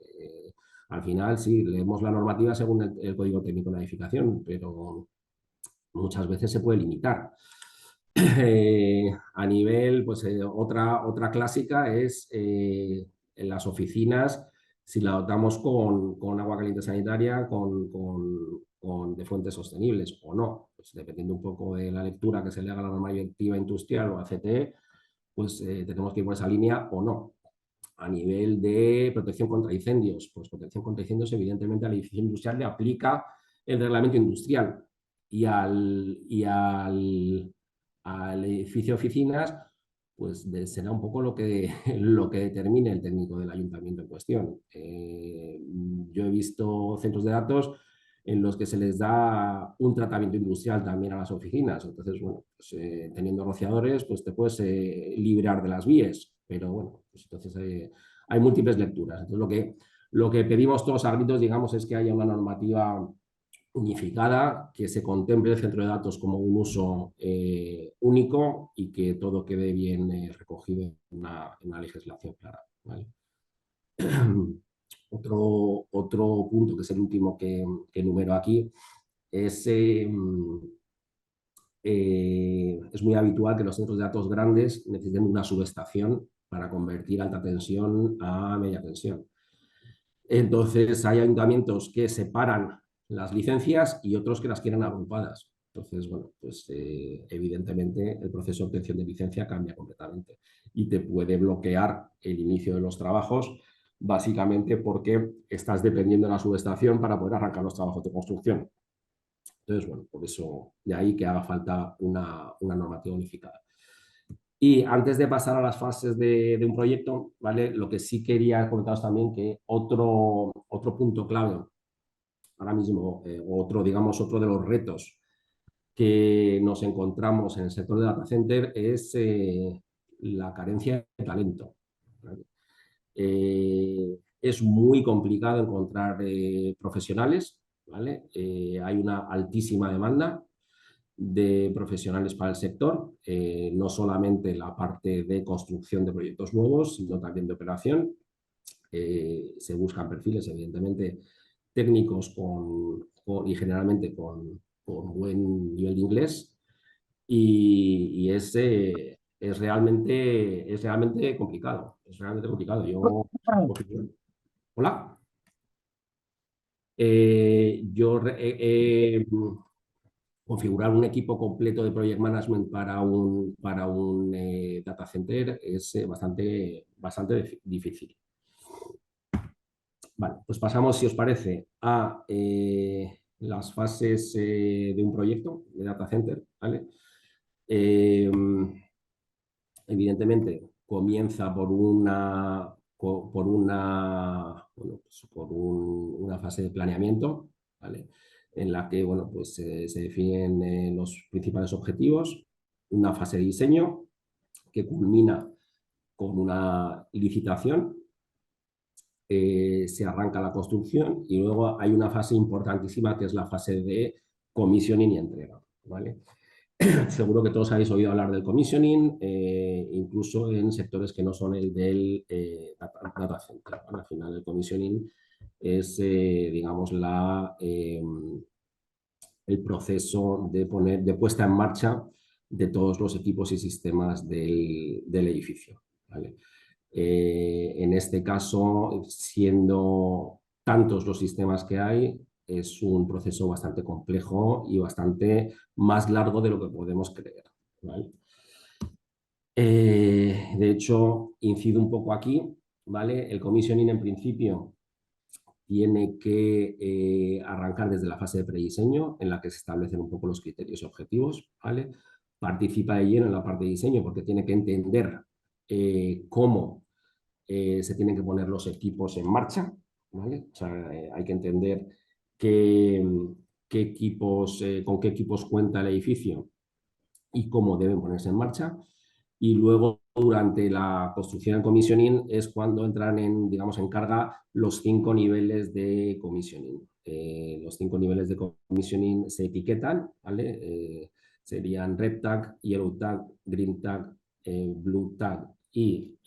al final sí, leemos la normativa según el código técnico de la edificación, pero muchas veces se puede limitar. A nivel, pues otra clásica es en las oficinas, si la dotamos con agua caliente sanitaria, de fuentes sostenibles o no. Pues dependiendo un poco de la lectura que se le haga a la norma directiva industrial o a CTE, pues tenemos que ir por esa línea o no. A nivel de protección contra incendios, pues protección contra incendios, evidentemente al edificio industrial le aplica el reglamento industrial, y al edificio de oficinas, pues será un poco lo que determine el técnico del ayuntamiento en cuestión. Yo he visto centros de datos en los que se les da un tratamiento industrial también a las oficinas. Entonces, bueno, pues, teniendo rociadores, pues te puedes librar de las vías, pero bueno, pues entonces hay múltiples lecturas. Entonces, lo que pedimos todos a gritos, digamos, es que haya una normativa unificada, que se contemple el centro de datos como un uso único y que todo quede bien recogido en una legislación clara. ¿Vale? Otro punto, que es el último que enumero aquí, es muy habitual que los centros de datos grandes necesiten una subestación para convertir alta tensión a media tensión. Entonces hay ayuntamientos que separan las licencias y otros que las quieren agrupadas. Entonces, bueno, pues evidentemente el proceso de obtención de licencia cambia completamente y te puede bloquear el inicio de los trabajos, básicamente porque estás dependiendo de la subestación para poder arrancar los trabajos de construcción. Entonces, bueno, por eso de ahí que haga falta una normativa unificada. Y antes de pasar a las fases de un proyecto, ¿vale? Lo que sí quería comentaros también que otro punto clave ahora mismo, digamos, otro de los retos que nos encontramos en el sector de data center es la carencia de talento, ¿vale? Es muy complicado encontrar profesionales, ¿vale? Hay una altísima demanda de profesionales para el sector, no solamente la parte de construcción de proyectos nuevos, sino también de operación. Se buscan perfiles, evidentemente, técnicos y generalmente con buen nivel de inglés y es realmente complicado. Es realmente complicado. Hola. Configurar un equipo completo de project management para un data center es bastante difícil. Vale, pues pasamos, si os parece, a las fases de un proyecto de data center, ¿vale? Evidentemente, comienza por una fase de planeamiento, ¿vale? En la que, bueno, pues, se definen los principales objetivos, una fase de diseño que culmina con una licitación, se arranca la construcción y luego hay una fase importantísima que es la fase de commissioning y entrega, ¿vale? Seguro que todos habéis oído hablar del commissioning, incluso en sectores que no son el del data center, ¿vale? Al final el commissioning es, digamos, el proceso de puesta en marcha de todos los equipos y sistemas del edificio, ¿vale? En este caso, siendo tantos los sistemas que hay, es un proceso bastante complejo y bastante más largo de lo que podemos creer, ¿vale? De hecho, incido un poco aquí, ¿vale? El commissioning en principio tiene que arrancar desde la fase de prediseño, en la que se establecen un poco los criterios y objetivos, ¿vale? Participa de lleno en la parte de diseño porque tiene que entender cómo se tienen que poner los equipos en marcha, ¿vale? O sea, hay que entender con qué equipos cuenta el edificio y cómo deben ponerse en marcha. Y luego, durante la construcción del commissioning, es cuando entran digamos, en carga los 5 niveles de commissioning. Los 5 niveles de commissioning se etiquetan, ¿vale? Serían Red Tag, Yellow Tag, Green Tag, Blue Tag y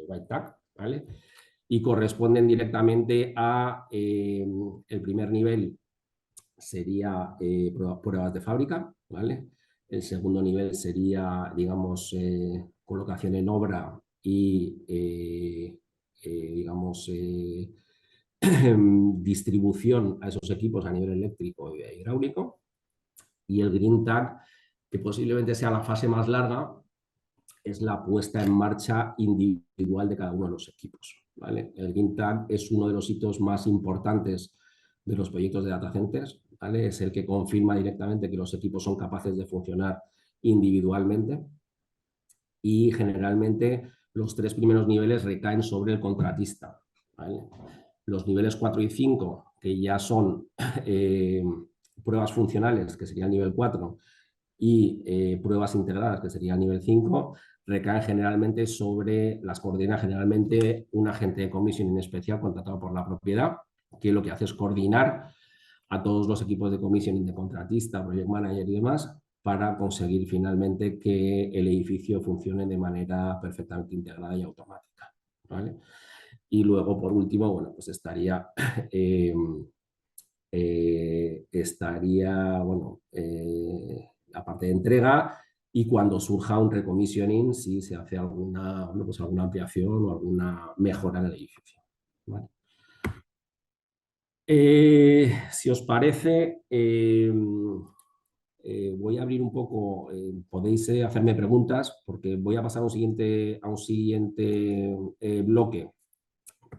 White Tag, ¿vale? Y corresponden directamente a el primer nivel sería pruebas de fábrica, ¿vale? El segundo nivel sería, digamos, colocación en obra y, digamos, distribución a esos equipos a nivel eléctrico e hidráulico. Y el Green Tag, que posiblemente sea la fase más larga, es la puesta en marcha individual de cada uno de los equipos, ¿vale? El Green Tag es uno de los hitos más importantes de los proyectos de data centers, ¿vale? Es el que confirma directamente que los equipos son capaces de funcionar individualmente y generalmente los 3 primeros niveles recaen sobre el contratista, ¿vale? Los niveles 4 y 5, que ya son pruebas funcionales, que sería el nivel 4, y pruebas integradas, que sería el nivel 5, recaen generalmente las coordina generalmente un agente de commissioning especial contratado por la propiedad, que lo que hace es coordinar a todos los equipos de commissioning de contratista, project manager y demás, para conseguir finalmente que el edificio funcione de manera perfectamente integrada y automática, ¿vale? Y luego, por último, bueno, pues estaría bueno, la parte de entrega y cuando surja un recommissioning, si se hace alguna ampliación o alguna mejora en el edificio, ¿vale? Si os parece, voy a abrir un poco, podéis hacerme preguntas porque voy a pasar a un siguiente bloque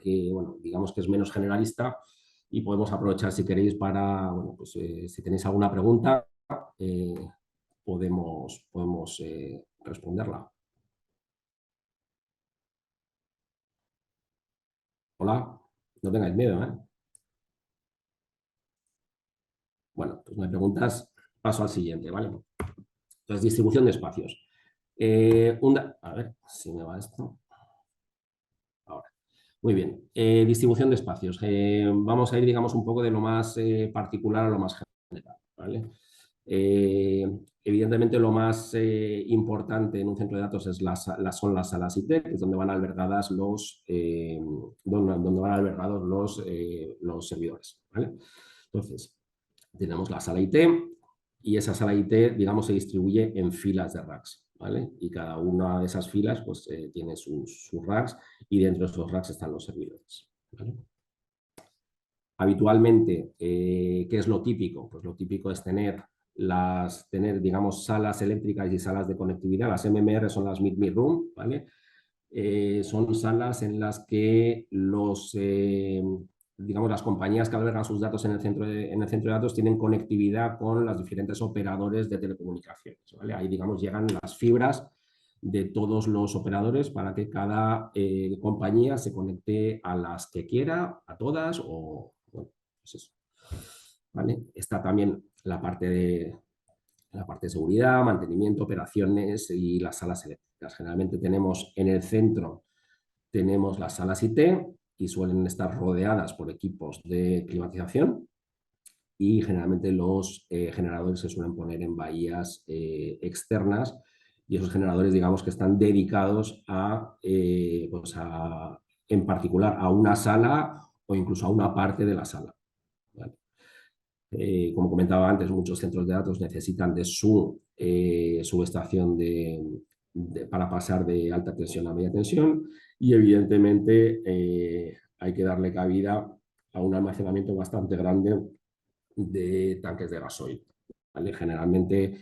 que, bueno, digamos que es menos generalista y podemos aprovechar si queréis para, bueno, pues si tenéis alguna pregunta, podemos responderla. Hola, no tengáis miedo, ¿eh? Bueno, pues no hay preguntas, paso al siguiente, ¿vale? Entonces, distribución de espacios. A ver si me va esto. Ahora. Muy bien. Distribución de espacios. Vamos a ir, digamos, un poco de lo más particular a lo más general, ¿vale? Evidentemente, lo más importante en un centro de datos son las salas IT, que es donde van albergadas donde van albergados los servidores, ¿vale? Entonces, tenemos la sala IT y esa sala IT, digamos, se distribuye en filas de racks, ¿vale? Y cada una de esas filas, pues, tiene sus racks y dentro de esos racks están los servidores, ¿vale? Habitualmente, ¿qué es lo típico? Pues lo típico es tener, digamos, salas eléctricas y salas de conectividad. Las MMR son las Meet Me Room, ¿vale? Son salas en las que digamos, las compañías que albergan sus datos en el centro de datos tienen conectividad con los diferentes operadores de telecomunicaciones, ¿vale? Ahí, digamos, llegan las fibras de todos los operadores para que cada compañía se conecte a las que quiera, a todas, o bueno, pues eso, ¿vale? Está también la parte de seguridad, mantenimiento, operaciones y las salas eléctricas. Generalmente tenemos en el centro las salas IT y suelen estar rodeadas por equipos de climatización y generalmente los generadores se suelen poner en bahías externas y esos generadores, digamos, que están dedicados en particular a una sala o incluso a una parte de la sala, ¿vale? Como comentaba antes, muchos centros de datos necesitan de su subestación para pasar de alta tensión a media tensión y evidentemente hay que darle cabida a un almacenamiento bastante grande de tanques de gasoil, ¿vale? Generalmente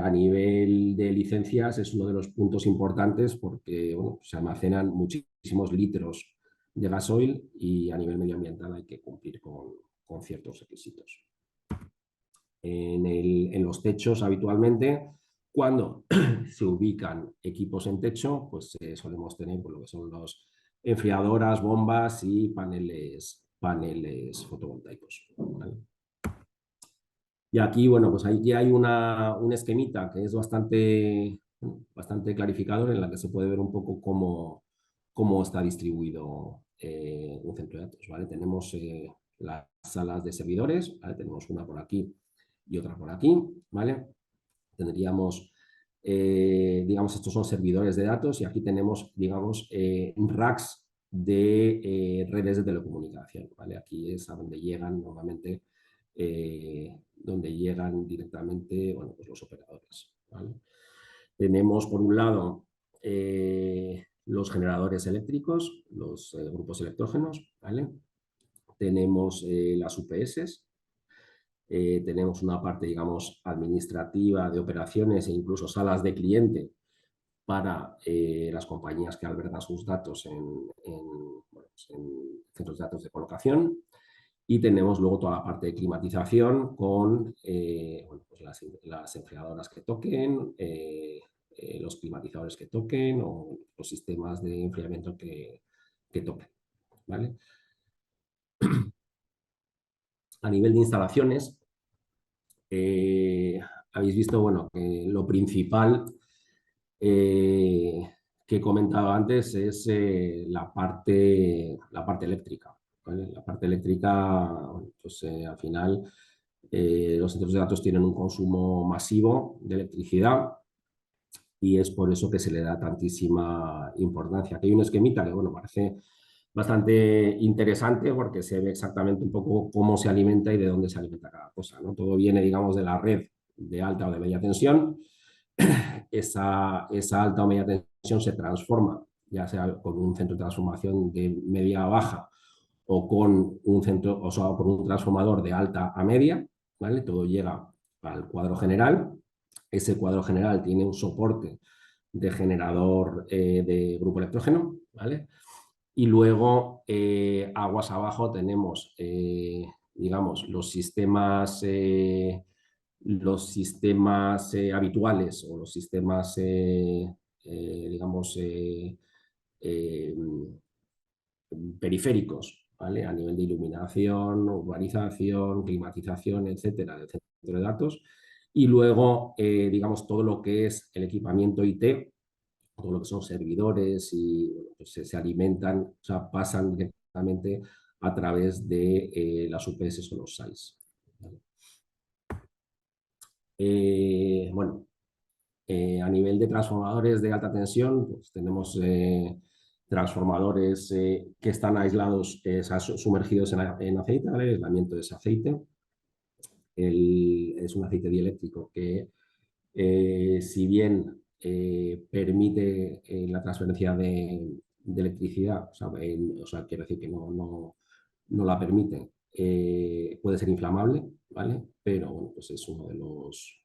a nivel de licencias es uno de los puntos importantes porque, bueno, se almacenan muchísimos litros de gasoil y a nivel medioambiental hay que cumplir con ciertos requisitos. En los techos habitualmente, cuando se ubican equipos en techo, pues solemos tener lo que son los enfriadoras, bombas y paneles fotovoltaicos, ¿vale? Y aquí, bueno, pues aquí hay un esquemita que es bastante clarificador en la que se puede ver un poco cómo está distribuido un centro de datos, ¿vale? Tenemos las salas de servidores, ¿vale? Tenemos una por aquí y otra por aquí, ¿vale? Tendríamos, digamos, estos son servidores de datos y aquí tenemos, digamos, racks de redes de telecomunicación, ¿vale? Aquí es a donde llegan normalmente donde llegan directamente, bueno, pues los operadores, ¿vale? Tenemos, por un lado, los generadores eléctricos, los grupos electrógenos, ¿vale? Tenemos las UPS, tenemos una parte, digamos, administrativa de operaciones e incluso salas de cliente para las compañías que albergan sus datos bueno, pues en centros de datos de colocación. Y tenemos luego toda la parte de climatización con bueno, pues las enfriadoras que toquen, los climatizadores que toquen o los sistemas de enfriamiento que toquen, ¿vale? A nivel de instalaciones, habéis visto, bueno, que lo principal que he comentado antes es la parte eléctrica, ¿vale? La parte eléctrica, pues al final los centros de datos tienen un consumo masivo de electricidad y es por eso que se le da tantísima importancia. Aquí hay un esquemita que, bueno, parece bastante interesante porque se ve exactamente un poco cómo se alimenta y de dónde se alimenta cada cosa, ¿no? Todo viene, digamos, de la red de alta o de media tensión. Esa alta o media tensión se transforma, ya sea con un centro de transformación de media a baja o con un transformador de alta a media, ¿vale? Todo llega al cuadro general. Ese cuadro general tiene un soporte de generador de grupo electrógeno, ¿vale? Y luego, aguas abajo, tenemos, digamos, los sistemas habituales o los sistemas, digamos, periféricos, ¿vale? A nivel de iluminación, urbanización, climatización, etcétera, del centro de datos. Y luego, digamos, todo lo que es el equipamiento IT, todo lo que son servidores y pues, se alimentan, o sea, pasan directamente a través de las UPS o los SAIs. ¿Vale? Bueno, a nivel de transformadores de alta tensión, pues tenemos transformadores que están aislados, sumergidos en aceite, ¿vale? El aislamiento de ese aceite. Es un aceite dieléctrico que, si bien permite la transferencia de electricidad, o sea, quiero decir que no la permite, puede ser inflamable, ¿vale? Pero bueno, pues es uno de los,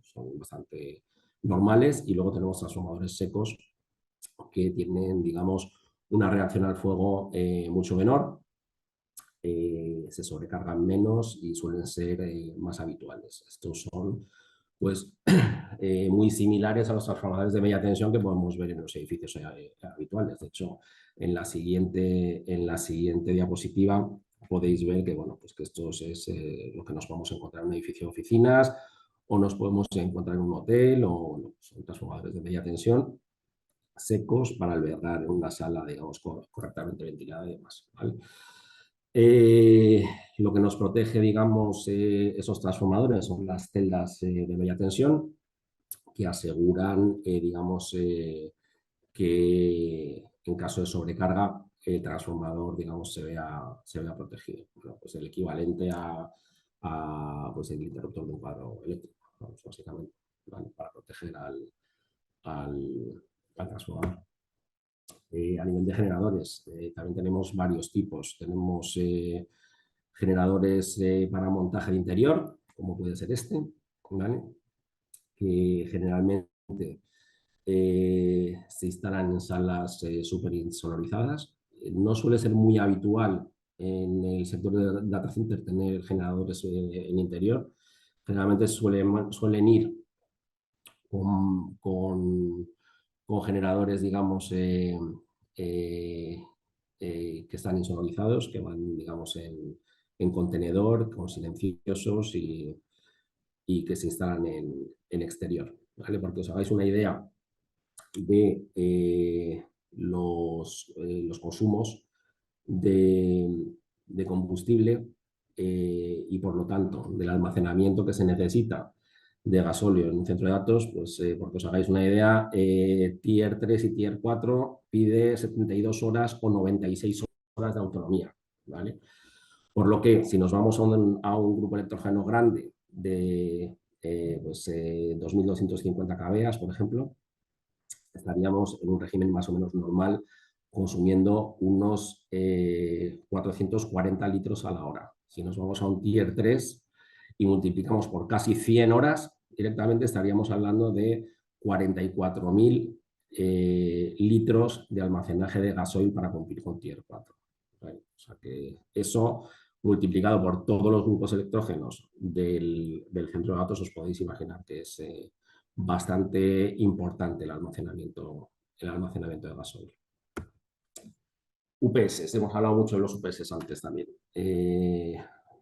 son bastante normales. Y luego tenemos transformadores secos que tienen, digamos, una reacción al fuego mucho menor, se sobrecargan menos y suelen ser más habituales. Estos son, pues, muy similares a los transformadores de media tensión que podemos ver en los edificios habituales. De hecho, en la siguiente diapositiva podéis ver que, bueno, pues que esto es lo que nos podemos encontrar en un edificio de oficinas, o nos podemos encontrar en un hotel, o bueno, son transformadores de media tensión secos para albergar en una sala, digamos, correctamente ventilada y demás, ¿vale? Lo que nos protege, digamos, esos transformadores son las celdas de media tensión, que aseguran, digamos, que en caso de sobrecarga el transformador, digamos, se vea protegido. Bueno, pues el equivalente pues el interruptor de un cuadro eléctrico, vamos, básicamente, ¿vale? Para proteger al transformador. A nivel de generadores, también tenemos varios tipos. Tenemos generadores para montaje de interior, como puede ser este, ¿vale? Que generalmente se instalan en salas súper insonorizadas. No suele ser muy habitual en el sector de data center tener generadores en interior. Generalmente suelen ir con generadores, digamos, que están insonorizados, que van, digamos, en contenedor, con silenciosos y que se instalan en exterior, ¿vale? Porque os hagáis una idea de los consumos de combustible y, por lo tanto, del almacenamiento que se necesita de gasóleo en un centro de datos, pues porque os hagáis una idea, Tier 3 y Tier 4 pide 72 horas o 96 horas de autonomía, ¿vale? Por lo que, si nos vamos a un grupo electrógeno grande de 2.250 kVA, por ejemplo, estaríamos en un régimen más o menos normal, consumiendo unos 440 litros a la hora. Si nos vamos a un Tier 3 y multiplicamos por casi 100 horas, directamente estaríamos hablando de 44.000 litros de almacenaje de gasoil para cumplir con Tier 4. ¿Vale? O sea que eso, multiplicado por todos los grupos electrógenos del centro de datos, os podéis imaginar que es bastante importante el almacenamiento de gasoil. UPS, hemos hablado mucho de los UPS antes también.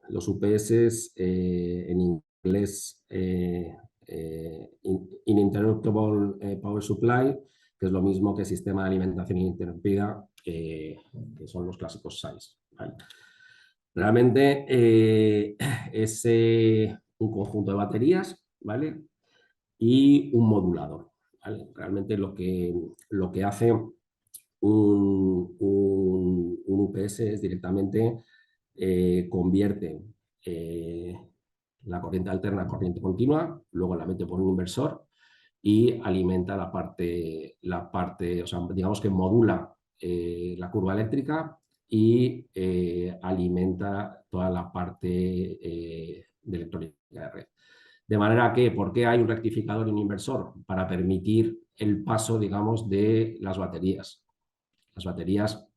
Los UPS en inglés, Uninterruptible Power Supply, que es lo mismo que sistema de alimentación ininterrumpida, que son los clásicos SAIs, ¿vale? Realmente es un conjunto de baterías, ¿vale? Y un modulador, ¿vale? Realmente lo que hace un UPS es directamente convierte la corriente alterna a corriente continua, luego la mete por un inversor y alimenta la parte, o sea, digamos que modula la curva eléctrica y alimenta toda la parte de electrónica de red. De manera que, ¿por qué hay un rectificador y un inversor? Para permitir el paso, digamos, de las baterías. Las baterías,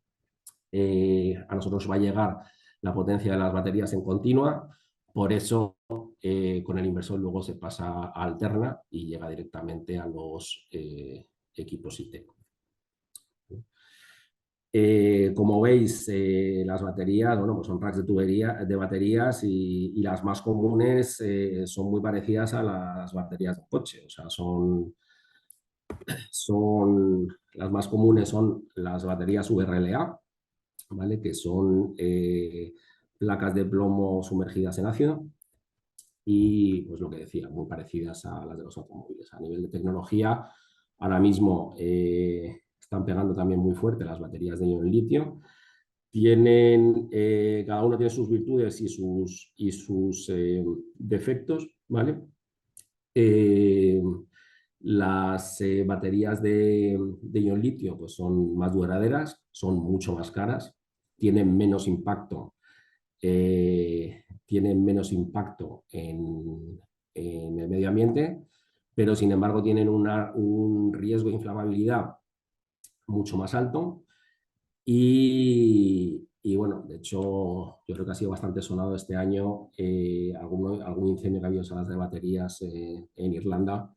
a nosotros va a llegar la potencia de las baterías en continua, por eso con el inversor luego se pasa a alterna y llega directamente a los equipos IT. Como veis, las baterías, bueno, pues son racks de tubería, de baterías y las más comunes son muy parecidas a las baterías de coche. O sea, las más comunes son las baterías VRLA, ¿vale? Que son placas de plomo sumergidas en ácido y, pues lo que decía, muy parecidas a las de los automóviles. A nivel de tecnología, ahora mismo están pegando también muy fuerte las baterías de ion litio. Cada uno tiene sus virtudes y sus defectos, ¿vale? Las baterías de ion litio pues son más duraderas, son mucho más caras, tienen menos impacto, en el medio ambiente, pero sin embargo tienen un riesgo de inflamabilidad mucho más alto. Y bueno, de hecho, yo creo que ha sido bastante sonado este año algún incendio que ha habido en salas de baterías en Irlanda,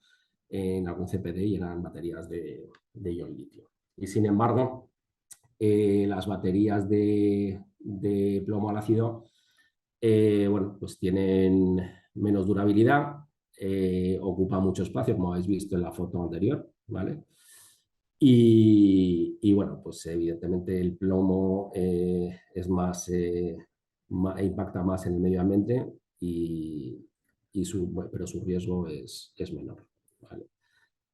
en algún CPD, y eran baterías de ion litio. Y sin embargo, las baterías de plomo al ácido, bueno, pues tienen menos durabilidad, ocupan mucho espacio, como habéis visto en la foto anterior, ¿vale? Y bueno, pues evidentemente el plomo es impacta más en el medio ambiente, pero su riesgo es menor, ¿vale?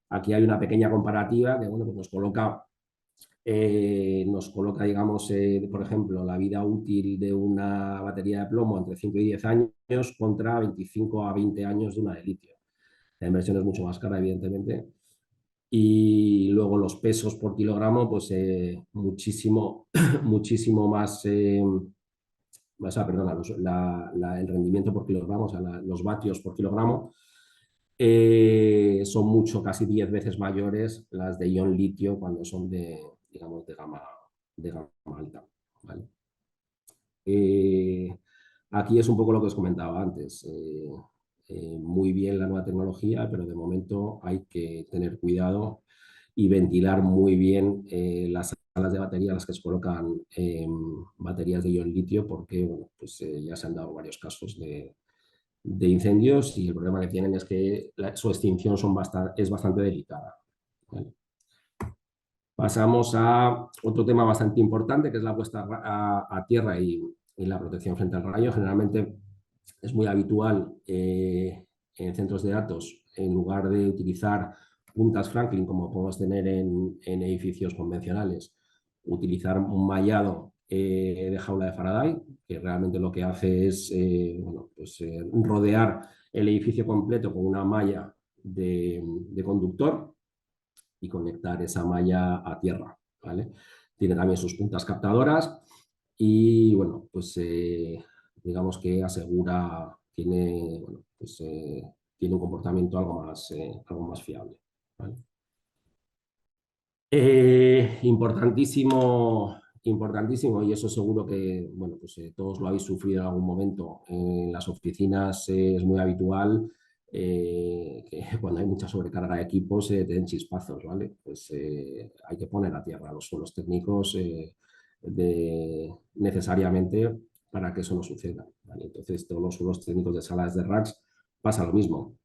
Aquí hay una pequeña comparativa que bueno, pues nos coloca, digamos, por ejemplo, la vida útil de una batería de plomo entre 5 y 10 años contra 25 a 20 años de una de litio. La inversión es mucho más cara, evidentemente. Y luego los pesos por kilogramo, pues muchísimo, muchísimo más, perdona, el rendimiento por kilogramo, o sea, los vatios por kilogramo, son casi 10 veces mayores las de ion litio cuando son digamos, de gama alta, ¿vale? Aquí es un poco lo que os comentaba antes. Muy bien la nueva tecnología, pero de momento hay que tener cuidado y ventilar muy bien las salas de batería en las que se colocan baterías de ion litio, porque bueno, pues, ya se han dado varios casos de incendios y el problema que tienen es que su extinción es bastante delicada, ¿vale? Pasamos a otro tema bastante importante, que es la puesta a tierra y la protección frente al rayo. Generalmente es muy habitual en centros de datos, en lugar de utilizar puntas Franklin, como podemos tener en edificios convencionales, utilizar un mallado de jaula de Faraday, que realmente lo que hace es bueno, pues, rodear el edificio completo con una malla de conductor y conectar esa malla a tierra, ¿vale? Tiene también sus puntas captadoras y, bueno, pues digamos que bueno, pues, tiene un comportamiento algo más fiable, ¿vale? Importantísimo, y eso seguro que bueno, pues, todos lo habéis sufrido en algún momento. En las oficinas es muy habitual que cuando hay mucha sobrecarga de equipos te den chispazos, ¿vale? Pues hay que poner a tierra los suelos técnicos necesariamente para que eso no suceda, ¿vale? Entonces, todos los suelos técnicos de salas de racks pasa lo mismo.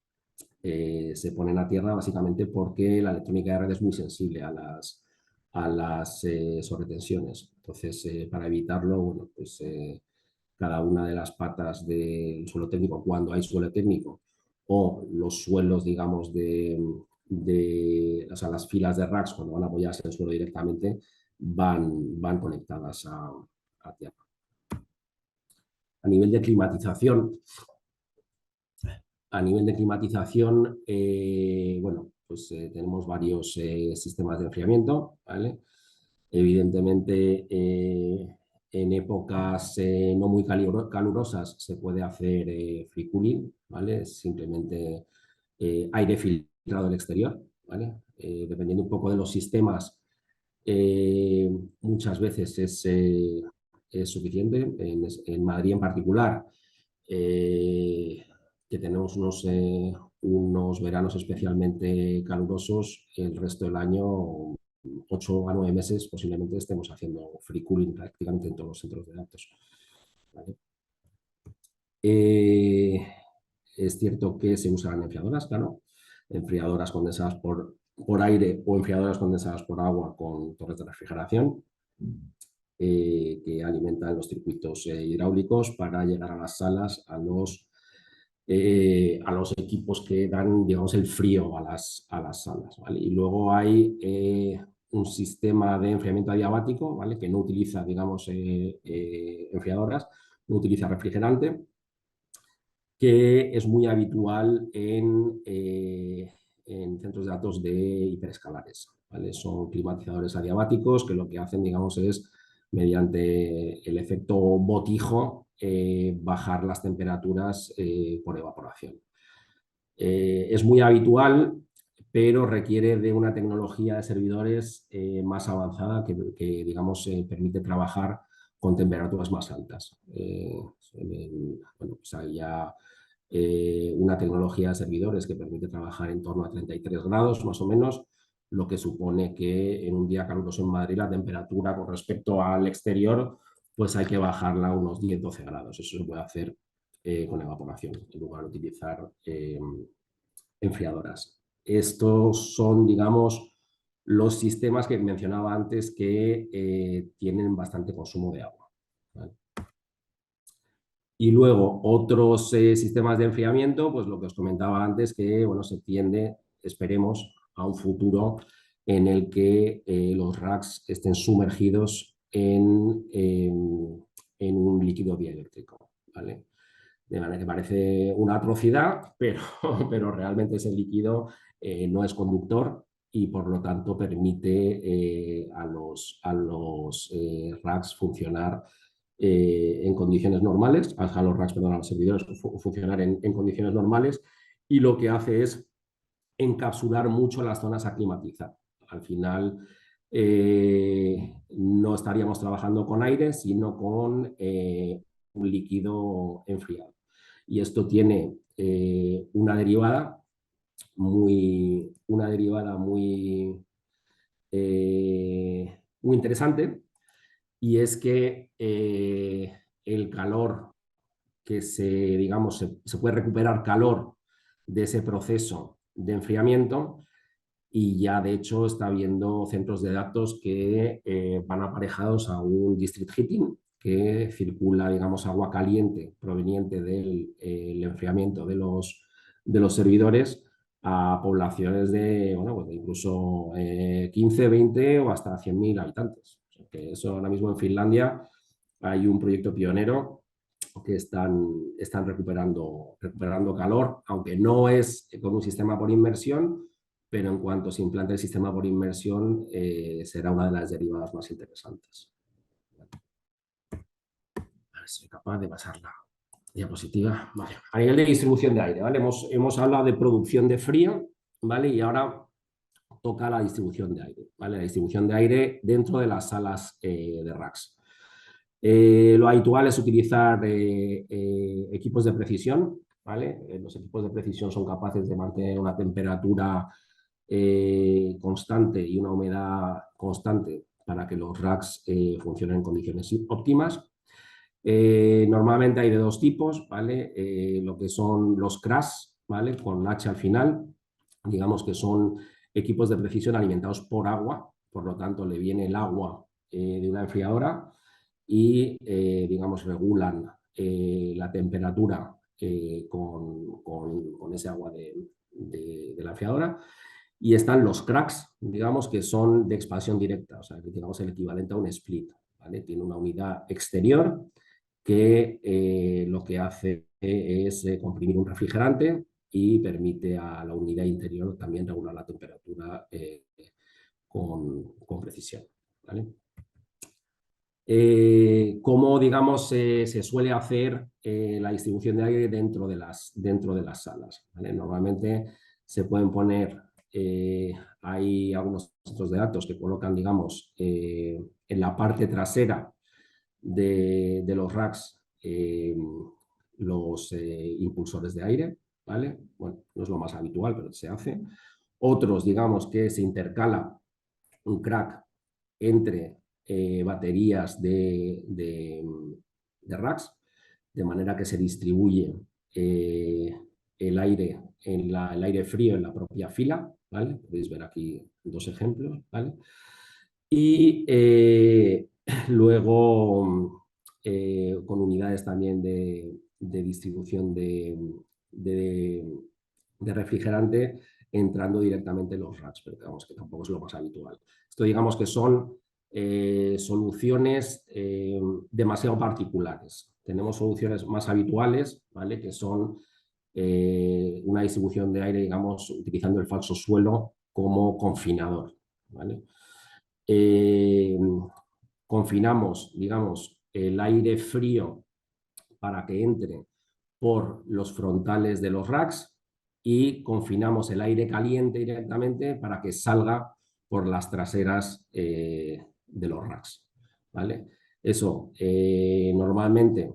Se ponen a tierra básicamente porque la electrónica de red es muy sensible a las sobretensiones. Entonces, para evitarlo, bueno, pues cada una de las patas del suelo técnico, cuando hay suelo técnico, o los suelos, digamos, o sea, las filas de racks, cuando van a apoyarse en el suelo directamente, van conectadas a tierra. A nivel de climatización, bueno, pues tenemos varios sistemas de enfriamiento, ¿vale? Evidentemente, En épocas no muy calurosas se puede hacer free cooling, ¿vale? Es simplemente aire filtrado del exterior, ¿vale? Dependiendo un poco de los sistemas, muchas veces es suficiente. En Madrid en particular, que tenemos unos veranos especialmente calurosos, el resto del año 8 a 9 meses posiblemente estemos haciendo free cooling prácticamente en todos los centros de datos, ¿vale? Es cierto que se usan enfriadoras, claro, enfriadoras condensadas por aire o enfriadoras condensadas por agua con torres de refrigeración que alimentan los circuitos hidráulicos para llegar a las salas, a los equipos que dan, digamos, el frío a las salas, ¿vale? Y luego hay un sistema de enfriamiento adiabático, ¿vale? Que no utiliza, digamos, enfriadoras, no utiliza refrigerante, que es muy habitual en centros de datos de hiperescalares, ¿vale? Son climatizadores adiabáticos que lo que hacen, digamos, es, mediante el efecto botijo, bajar las temperaturas por evaporación. Es muy habitual, pero requiere de una tecnología de servidores más avanzada que digamos, permite trabajar con temperaturas más altas. Bueno, pues hay ya una tecnología de servidores que permite trabajar en torno a 33 grados más o menos, lo que supone que en un día caluroso en Madrid la temperatura con respecto al exterior pues hay que bajarla a unos 10-12 grados. Eso se puede hacer con evaporación en lugar de utilizar enfriadoras. Estos son, digamos, los sistemas que mencionaba antes que tienen bastante consumo de agua, ¿vale? Y luego otros sistemas de enfriamiento, pues lo que os comentaba antes, que bueno, se tiende, esperemos, a un futuro en el que los racks estén sumergidos en un líquido dieléctrico, ¿vale? De manera que parece una atrocidad, pero realmente ese líquido no es conductor y por lo tanto permite a los racks funcionar en condiciones normales, a los racks, perdón, a los servidores funcionar en condiciones normales, y lo que hace es encapsular mucho las zonas a climatizar. Al final no estaríamos trabajando con aire, sino con un líquido enfriado. Y esto tiene una derivada muy interesante, y es que el calor digamos, se puede recuperar calor de ese proceso de enfriamiento, y ya de hecho está habiendo centros de datos que van aparejados a un district heating, que circula, digamos, agua caliente proveniente del enfriamiento de los servidores a poblaciones de, bueno, pues de incluso 15, 20 o hasta 100.000 habitantes. O sea, que eso ahora mismo en Finlandia hay un proyecto pionero que están recuperando calor, aunque no es con un sistema por inmersión, pero en cuanto se implante el sistema por inmersión será una de las derivadas más interesantes. A ver si soy capaz de pasar la diapositiva. Vale. A nivel de distribución de aire, ¿vale? Hemos hablado de producción de frío, ¿vale? Y ahora toca la distribución de aire, ¿vale? La distribución de aire dentro de las salas de racks. Lo habitual es utilizar equipos de precisión, ¿vale? Los equipos de precisión son capaces de mantener una temperatura constante y una humedad constante para que los racks funcionen en condiciones óptimas. Normalmente hay de dos tipos, ¿vale? Lo que son los CRAS, ¿vale? Con H al final, digamos que son equipos de precisión alimentados por agua, por lo tanto le viene el agua de una enfriadora y, digamos, regulan la temperatura con ese agua de la enfriadora. Y están los cracks, digamos, que son de expansión directa, o sea, que digamos el equivalente a un split, ¿vale? Tiene una unidad exterior que lo que hace es comprimir un refrigerante y permite a la unidad interior también regular la temperatura con precisión, ¿vale? cómo, digamos, se suele hacer la distribución de aire dentro de las salas, ¿vale? Normalmente se pueden poner, hay algunos centros de datos que colocan, digamos, en la parte trasera de los racks los impulsores de aire, ¿vale? Bueno, no es lo más habitual, pero se hace. Otros, digamos, que se intercala un crack entre baterías de racks, de manera que se distribuye el aire, el aire frío en la propia fila, ¿vale? Podéis ver aquí dos ejemplos, ¿vale? Y luego con unidades también de distribución de refrigerante entrando directamente en los racks, pero digamos que tampoco es lo más habitual. Esto digamos que son soluciones demasiado particulares. Tenemos soluciones más habituales, ¿vale? Que son una distribución de aire, digamos, utilizando el falso suelo como confinador, ¿vale? Confinamos, digamos, el aire frío para que entre por los frontales de los racks y confinamos el aire caliente directamente para que salga por las traseras de los racks, ¿vale? Eso, normalmente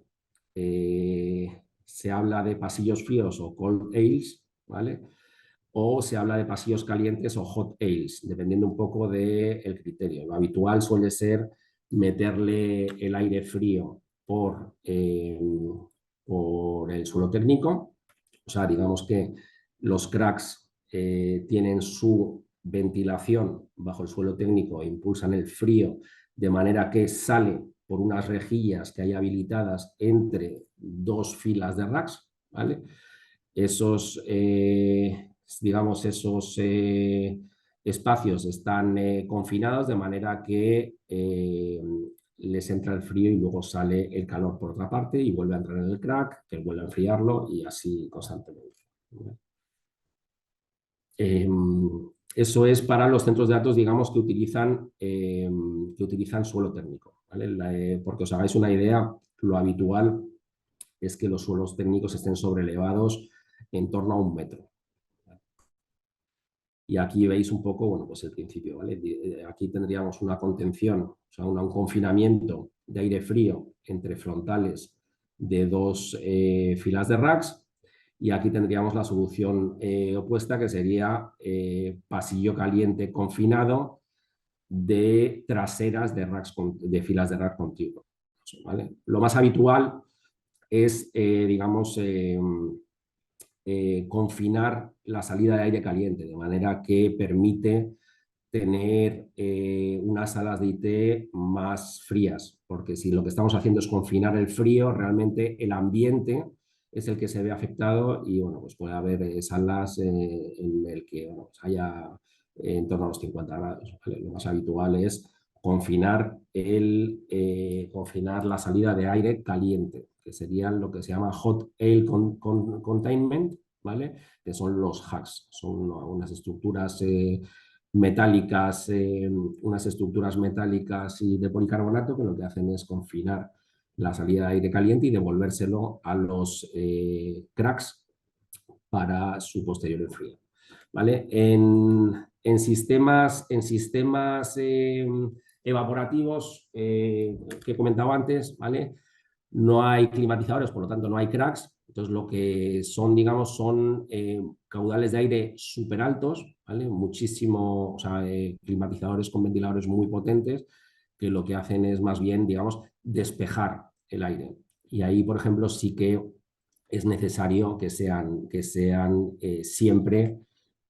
se habla de pasillos fríos o cold aisles, ¿vale? O se habla de pasillos calientes o hot aisles, dependiendo un poco del criterio. Lo habitual suele ser meterle el aire frío por el suelo técnico, o sea, digamos que los cracks tienen su ventilación bajo el suelo técnico e impulsan el frío de manera que sale por unas rejillas que hay habilitadas entre dos filas de racks, ¿vale? Esos, digamos, esos espacios están confinados de manera que les entra el frío y luego sale el calor por otra parte y vuelve a entrar en el crack, que vuelve a enfriarlo y así constantemente. Eso es para los centros de datos, digamos, que utilizan suelo térmico, ¿vale? Porque os hagáis una idea, lo habitual es que los suelos técnicos estén sobrelevados en torno a 1 metro. Y aquí veis un poco, bueno, pues el principio, ¿vale? Aquí tendríamos una contención, o sea, un confinamiento de aire frío entre frontales de dos filas de racks, y aquí tendríamos la solución opuesta, que sería pasillo caliente confinado de traseras de racks de filas de rack contiguos, ¿vale? Lo más habitual es, digamos, confinar la salida de aire caliente, de manera que permite tener unas salas de IT más frías, porque si lo que estamos haciendo es confinar el frío, realmente el ambiente es el que se ve afectado y bueno, pues puede haber salas en el que bueno, pues haya en torno a los 50 grados. ¿Vale? Lo más habitual es confinar confinar la salida de aire caliente, que serían lo que se llama Hot Air Containment, ¿vale? Que son los hacks, son unas estructuras metálicas, unas estructuras metálicas y de policarbonato que lo que hacen es confinar la salida de aire caliente y devolvérselo a los cracks para su posterior enfrío. ¿Vale? En sistemas evaporativos que he comentado antes, ¿vale? No hay climatizadores, por lo tanto no hay cracks. Entonces lo que son, digamos, son caudales de aire súper altos, ¿vale? Muchísimo, o sea, climatizadores con ventiladores muy potentes que lo que hacen es más bien, digamos, despejar el aire. Y ahí, por ejemplo, sí que es necesario que sean siempre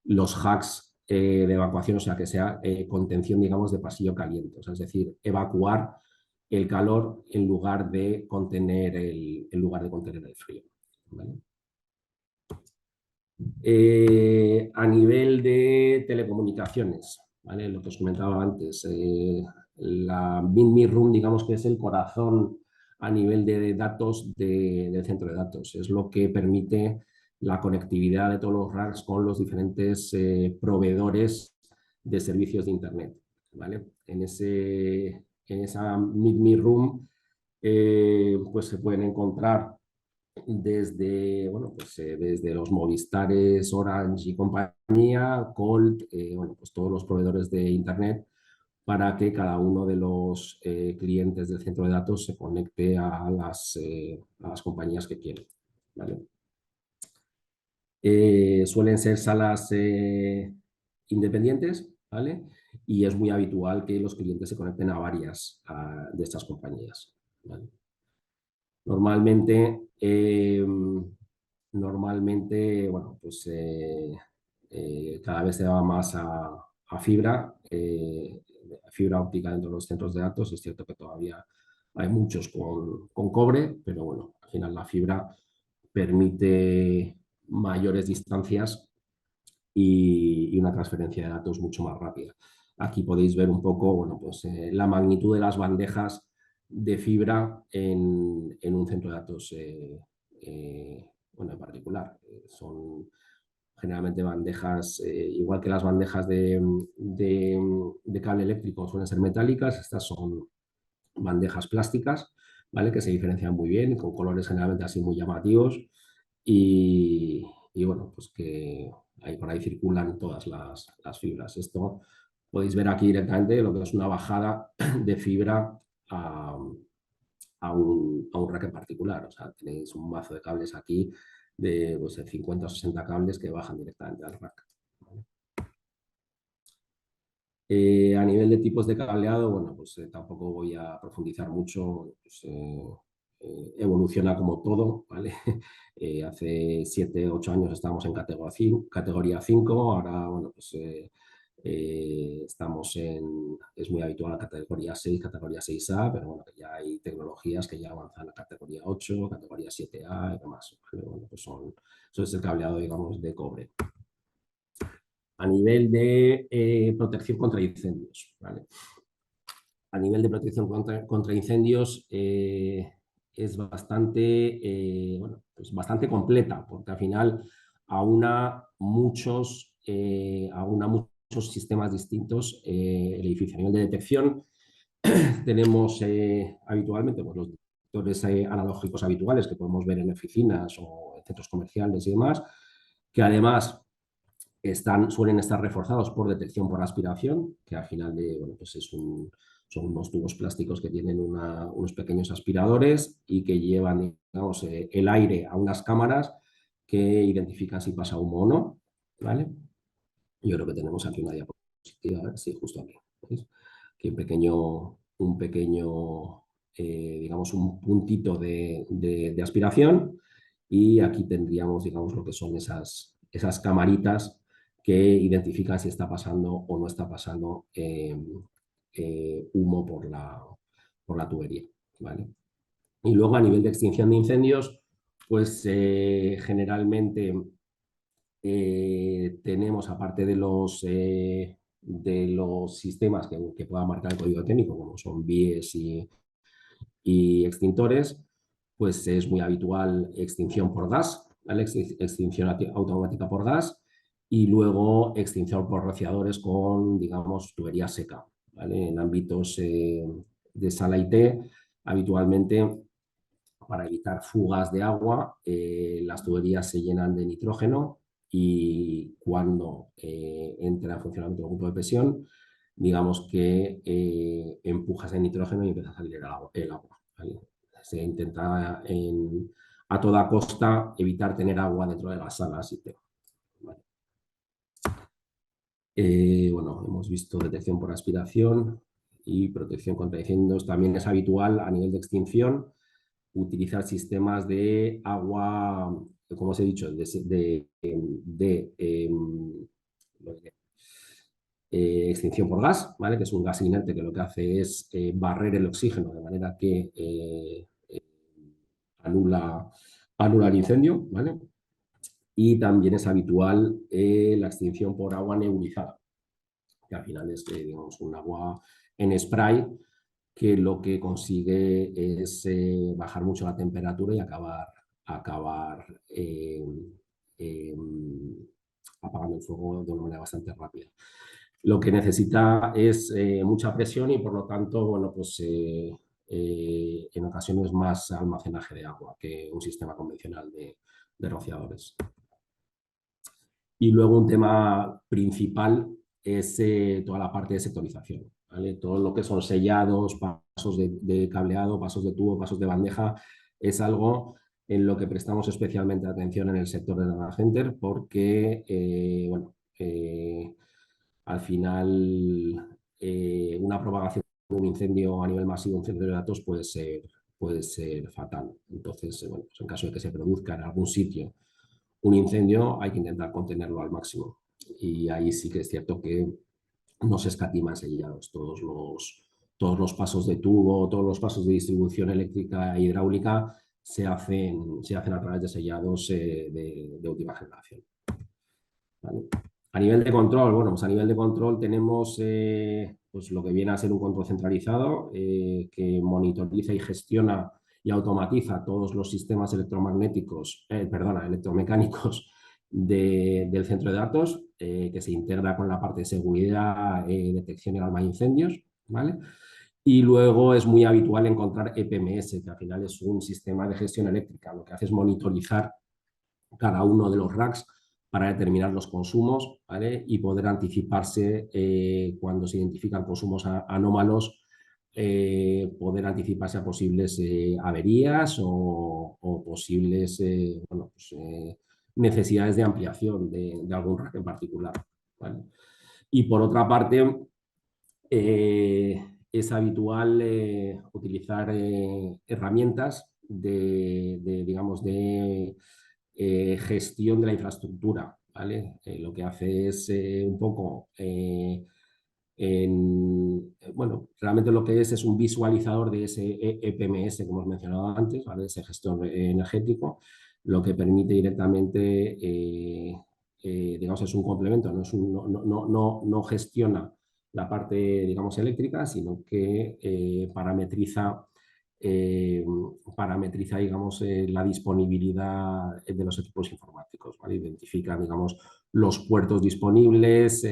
los hacks de evacuación, o sea, que sea contención, digamos, de pasillo caliente, o sea, es decir, evacuar el calor en lugar de contener el frío. ¿Vale? A nivel de telecomunicaciones, ¿vale? Lo que os comentaba antes, la BINME Room, digamos que es el corazón a nivel de datos del centro de datos. Es lo que permite la conectividad de todos los racks con los diferentes proveedores de servicios de Internet. ¿Vale? En Meet Me Room, pues se pueden encontrar desde, bueno, pues, desde los Movistares, Orange y compañía, Colt, bueno, pues todos los proveedores de Internet, para que cada uno de los clientes del centro de datos se conecte a las compañías que quieren, ¿vale? Suelen ser salas independientes, ¿vale? Y es muy habitual que los clientes se conecten a varias de estas compañías, ¿vale? Normalmente, bueno, pues cada vez se va más a fibra óptica dentro de los centros de datos. Es cierto que todavía hay muchos con cobre, pero bueno, al final la fibra permite mayores distancias y una transferencia de datos mucho más rápida. Aquí podéis ver un poco, bueno, pues, la magnitud de las bandejas de fibra en un centro de datos, bueno, en particular. Son generalmente bandejas, igual que las bandejas de cable eléctrico suelen ser metálicas, estas son bandejas plásticas, ¿vale? Que se diferencian muy bien, con colores generalmente así muy llamativos y bueno, pues que ahí por ahí circulan todas las fibras. Esto podéis ver aquí directamente lo que es una bajada de fibra a, a un rack en particular. O sea, tenéis un mazo de cables aquí de, pues, de 50 o 60 cables que bajan directamente al rack. ¿Vale? A nivel de tipos de cableado, bueno, pues tampoco voy a profundizar mucho. Pues, evoluciona como todo, ¿vale? Hace 7, 8 años estábamos en categoría 5, ahora, bueno, pues estamos es muy habitual la categoría 6, categoría 6A, pero bueno, ya hay tecnologías que ya avanzan a categoría 8, categoría 7A y demás, ¿vale? Bueno, pues eso es el cableado, digamos, de cobre. A nivel de protección contra incendios, ¿vale? A nivel de protección contra incendios es bastante, bueno, pues bastante completa, porque al final aúna muchos sistemas distintos el edificio. A nivel de detección tenemos habitualmente pues, los detectores analógicos habituales que podemos ver en oficinas o en centros comerciales y demás, que además suelen estar reforzados por detección por aspiración, que al final bueno, pues son unos tubos plásticos que tienen unos pequeños aspiradores y que llevan, digamos, el aire a unas cámaras que identifican si pasa humo o no, ¿vale? Yo creo que tenemos aquí una diapositiva, sí, justo aquí, ¿veis? Aquí un pequeño digamos, un puntito de aspiración y aquí tendríamos, digamos, lo que son esas camaritas que identifican si está pasando o no está pasando humo por la tubería, ¿vale? Y luego a nivel de extinción de incendios, pues generalmente tenemos, aparte de los sistemas que puedan marcar el código técnico, como son BIES y extintores, pues es muy habitual extinción por gas, ¿vale? Extinción automática por gas y luego extinción por rociadores con, digamos, tubería seca, ¿vale? En ámbitos de sala IT, habitualmente para evitar fugas de agua, las tuberías se llenan de nitrógeno y cuando entra en funcionamiento el grupo de presión, digamos que empujas el nitrógeno y empieza a salir el agua, ¿vale? Se intenta a toda costa evitar tener agua dentro de las salas IT, ¿vale? Bueno, hemos visto detección por aspiración y protección contra incendios. También es habitual a nivel de extinción utilizar sistemas de agua, como os he dicho, extinción por gas, ¿vale? Que es un gas inerte que lo que hace es barrer el oxígeno de manera que anula el incendio, ¿vale? Y también es habitual la extinción por agua nebulizada, que al final es, digamos, un agua en spray que lo que consigue es bajar mucho la temperatura y acabar apagando el fuego de una manera bastante rápida. lo que necesita es mucha presión y por lo tanto, bueno, pues en ocasiones más almacenaje de agua que un sistema convencional de rociadores. Y luego un tema principal es toda la parte de sectorización, ¿vale? Todo lo que son sellados, pasos de cableado, pasos de tubo, pasos de bandeja, es algo en lo que prestamos especialmente atención en el sector de data center porque, bueno, al final una propagación de un incendio a nivel masivo en un centro de datos puede ser fatal. Entonces, bueno, pues en caso de que se produzca en algún sitio un incendio, hay que intentar contenerlo al máximo. Y ahí sí que es cierto que no se escatiman sellados. Todos los pasos de tubo, todos los pasos de distribución eléctrica e hidráulica se hacen a través de sellados de última generación. ¿Vale? A nivel de control, bueno, pues a nivel de control tenemos pues lo que viene a ser un control centralizado que monitoriza y gestiona y automatiza todos los sistemas electromagnéticos, electromecánicos del centro de datos, que se integra con la parte de seguridad, detección y alarma de incendios, ¿vale? Y luego es muy habitual encontrar EPMS, que al final es un sistema de gestión eléctrica. Lo que hace es monitorizar cada uno de los racks para determinar los consumos, ¿vale? Y poder anticiparse cuando se identifican consumos anómalos, poder anticiparse a posibles averías o posibles bueno, pues, necesidades de ampliación de algún rack en particular, ¿vale? Y por otra parte, es habitual utilizar herramientas digamos, de gestión de la infraestructura, ¿vale? Lo que hace es un poco, bueno, realmente lo que es un visualizador de ese EPMS que hemos mencionado antes, ¿vale? Ese gestor energético, lo que permite directamente, digamos, es un complemento, no gestiona la parte, digamos, eléctrica, sino que parametriza, digamos, la disponibilidad de los equipos informáticos, ¿vale? Identifica, digamos, los puertos disponibles,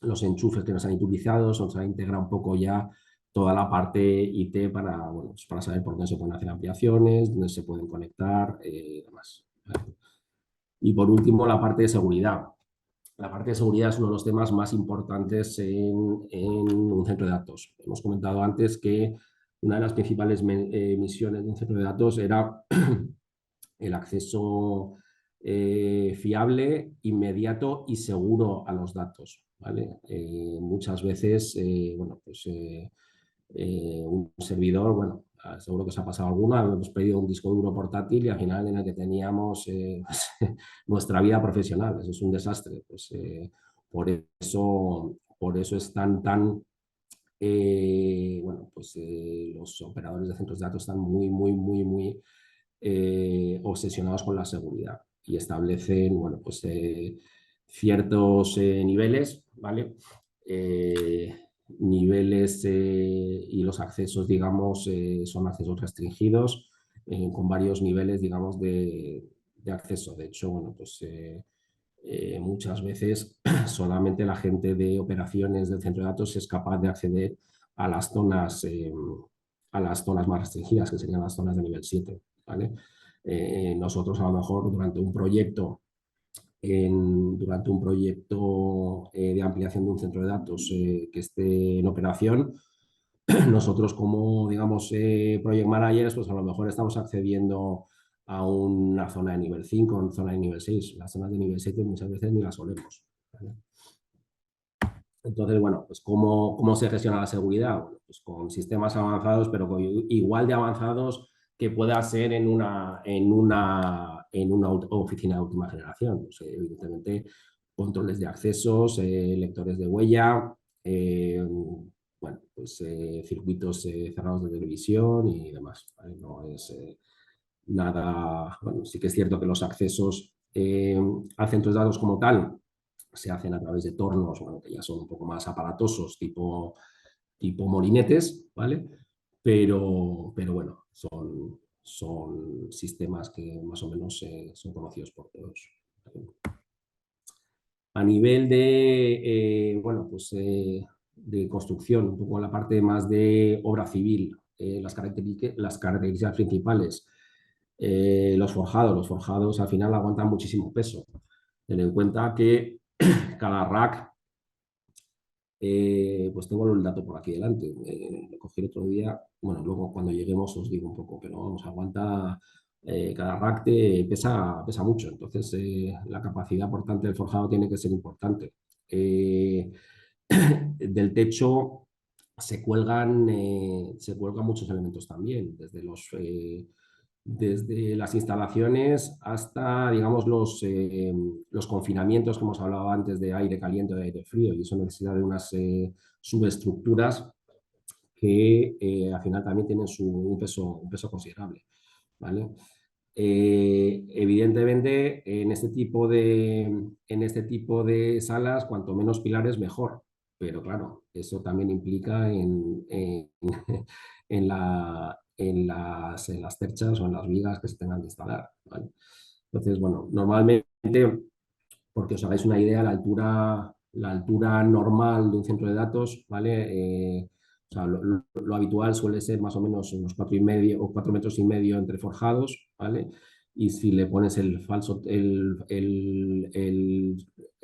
los enchufes que nos han utilizado, se integra un poco ya toda la parte IT bueno, pues para saber por dónde se pueden hacer ampliaciones, dónde se pueden conectar y demás, ¿vale? Y por último, la parte de seguridad. La parte de seguridad es uno de los temas más importantes en un centro de datos. Hemos comentado antes que una de las principales misiones de un centro de datos era el acceso fiable, inmediato y seguro a los datos, ¿vale? Muchas veces, bueno, pues un servidor, bueno, seguro que os ha pasado alguna, hemos pedido un disco duro portátil y al final en el que teníamos nuestra vida profesional. Eso es un desastre. Pues, por eso están tan, bueno, pues los operadores de centros de datos están muy obsesionados con la seguridad y establecen, bueno, pues ciertos niveles, ¿vale? Niveles y los accesos, digamos, son accesos restringidos con varios niveles, digamos, de acceso. De hecho, bueno, pues muchas veces solamente la gente de operaciones del centro de datos es capaz de acceder a las zonas más restringidas, que serían las zonas de nivel 7, ¿vale? Nosotros a lo mejor durante un proyecto de ampliación de un centro de datos que esté en operación, nosotros como, digamos, project managers, pues a lo mejor estamos accediendo a una zona de nivel 5, una zona de nivel 6. Las zonas de nivel 7 muchas veces ni las solemos, ¿vale? Entonces, bueno, pues ¿cómo se gestiona la seguridad? Bueno, pues con sistemas avanzados, pero igual de avanzados que pueda ser en una oficina de última generación. Pues, evidentemente, controles de accesos, lectores de huella, bueno, pues circuitos cerrados de televisión y demás, ¿vale? No es nada, bueno, sí que es cierto que los accesos a centros de datos como tal se hacen a través de tornos, bueno, que ya son un poco más aparatosos, tipo molinetes, ¿vale? Pero bueno, son sistemas que más o menos son conocidos por todos. A nivel de, bueno, pues, de construcción, un poco la parte más de obra civil, las características principales, los forjados al final aguantan muchísimo peso. Ten en cuenta que cada rack, pues tengo el dato por aquí delante, lo cogí el otro día, bueno, luego cuando lleguemos os digo un poco, pero vamos, aguanta, cada rack pesa mucho, entonces la capacidad, por tanto, del forjado tiene que ser importante. Del techo se cuelgan muchos elementos también, desde las instalaciones hasta, digamos, los confinamientos que hemos hablado antes de aire caliente o de aire frío, y eso necesita de unas subestructuras que al final también tienen un peso considerable, ¿vale? Evidentemente, en este tipo de salas, cuanto menos pilares, mejor. Pero claro, eso también implica en las cerchas o en las vigas que se tengan que instalar, ¿vale? Entonces, bueno, normalmente, porque os hagáis una idea, la altura normal de un centro de datos, ¿vale? O sea, lo habitual suele ser más o menos unos 4,5 o 4,5 metros entre forjados, ¿vale? Y si le pones el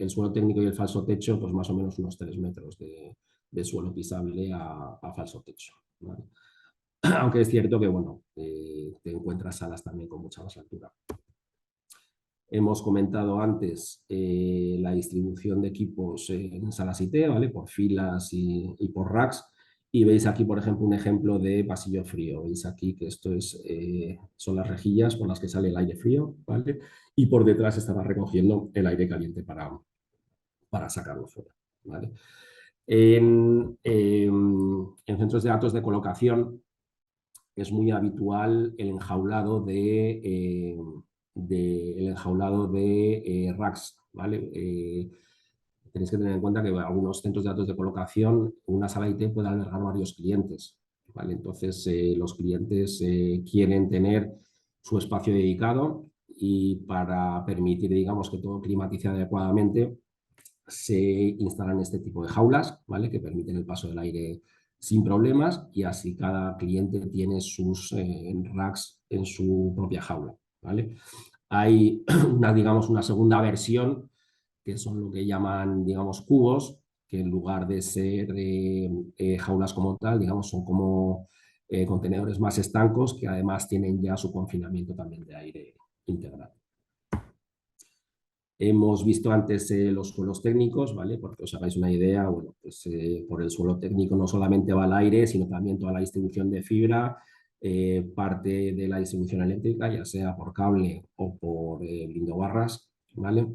suelo técnico y el falso techo, pues más o menos unos 3 metros de suelo pisable a falso techo, ¿vale? Aunque es cierto que, bueno, te encuentras salas también con mucha más altura. Hemos comentado antes la distribución de equipos en salas IT, ¿vale? Por filas y por racks. Y veis aquí, por ejemplo, un ejemplo de pasillo frío. Veis aquí que esto son las rejillas con las que sale el aire frío, ¿vale? Y por detrás estará recogiendo el aire caliente para sacarlo fuera, ¿vale? En centros de datos de colocación es muy habitual el enjaulado de racks, ¿vale? Tenéis que tener en cuenta que algunos centros de datos de colocación, una sala IT puede albergar varios clientes, ¿vale? Entonces, los clientes quieren tener su espacio dedicado y para permitir, digamos, que todo climatice adecuadamente, se instalan este tipo de jaulas, ¿vale? Que permiten el paso del aire sin problemas y así cada cliente tiene sus racks en su propia jaula, ¿vale? Hay digamos, una segunda versión que son lo que llaman, digamos, cubos, que en lugar de ser jaulas como tal, digamos, son como contenedores más estancos que además tienen ya su confinamiento también de aire integral. Hemos visto antes los suelos técnicos, ¿vale? Porque os hagáis una idea, bueno, pues por el suelo técnico no solamente va el aire, sino también toda la distribución de fibra, parte de la distribución eléctrica, ya sea por cable o por lindobarras, ¿vale?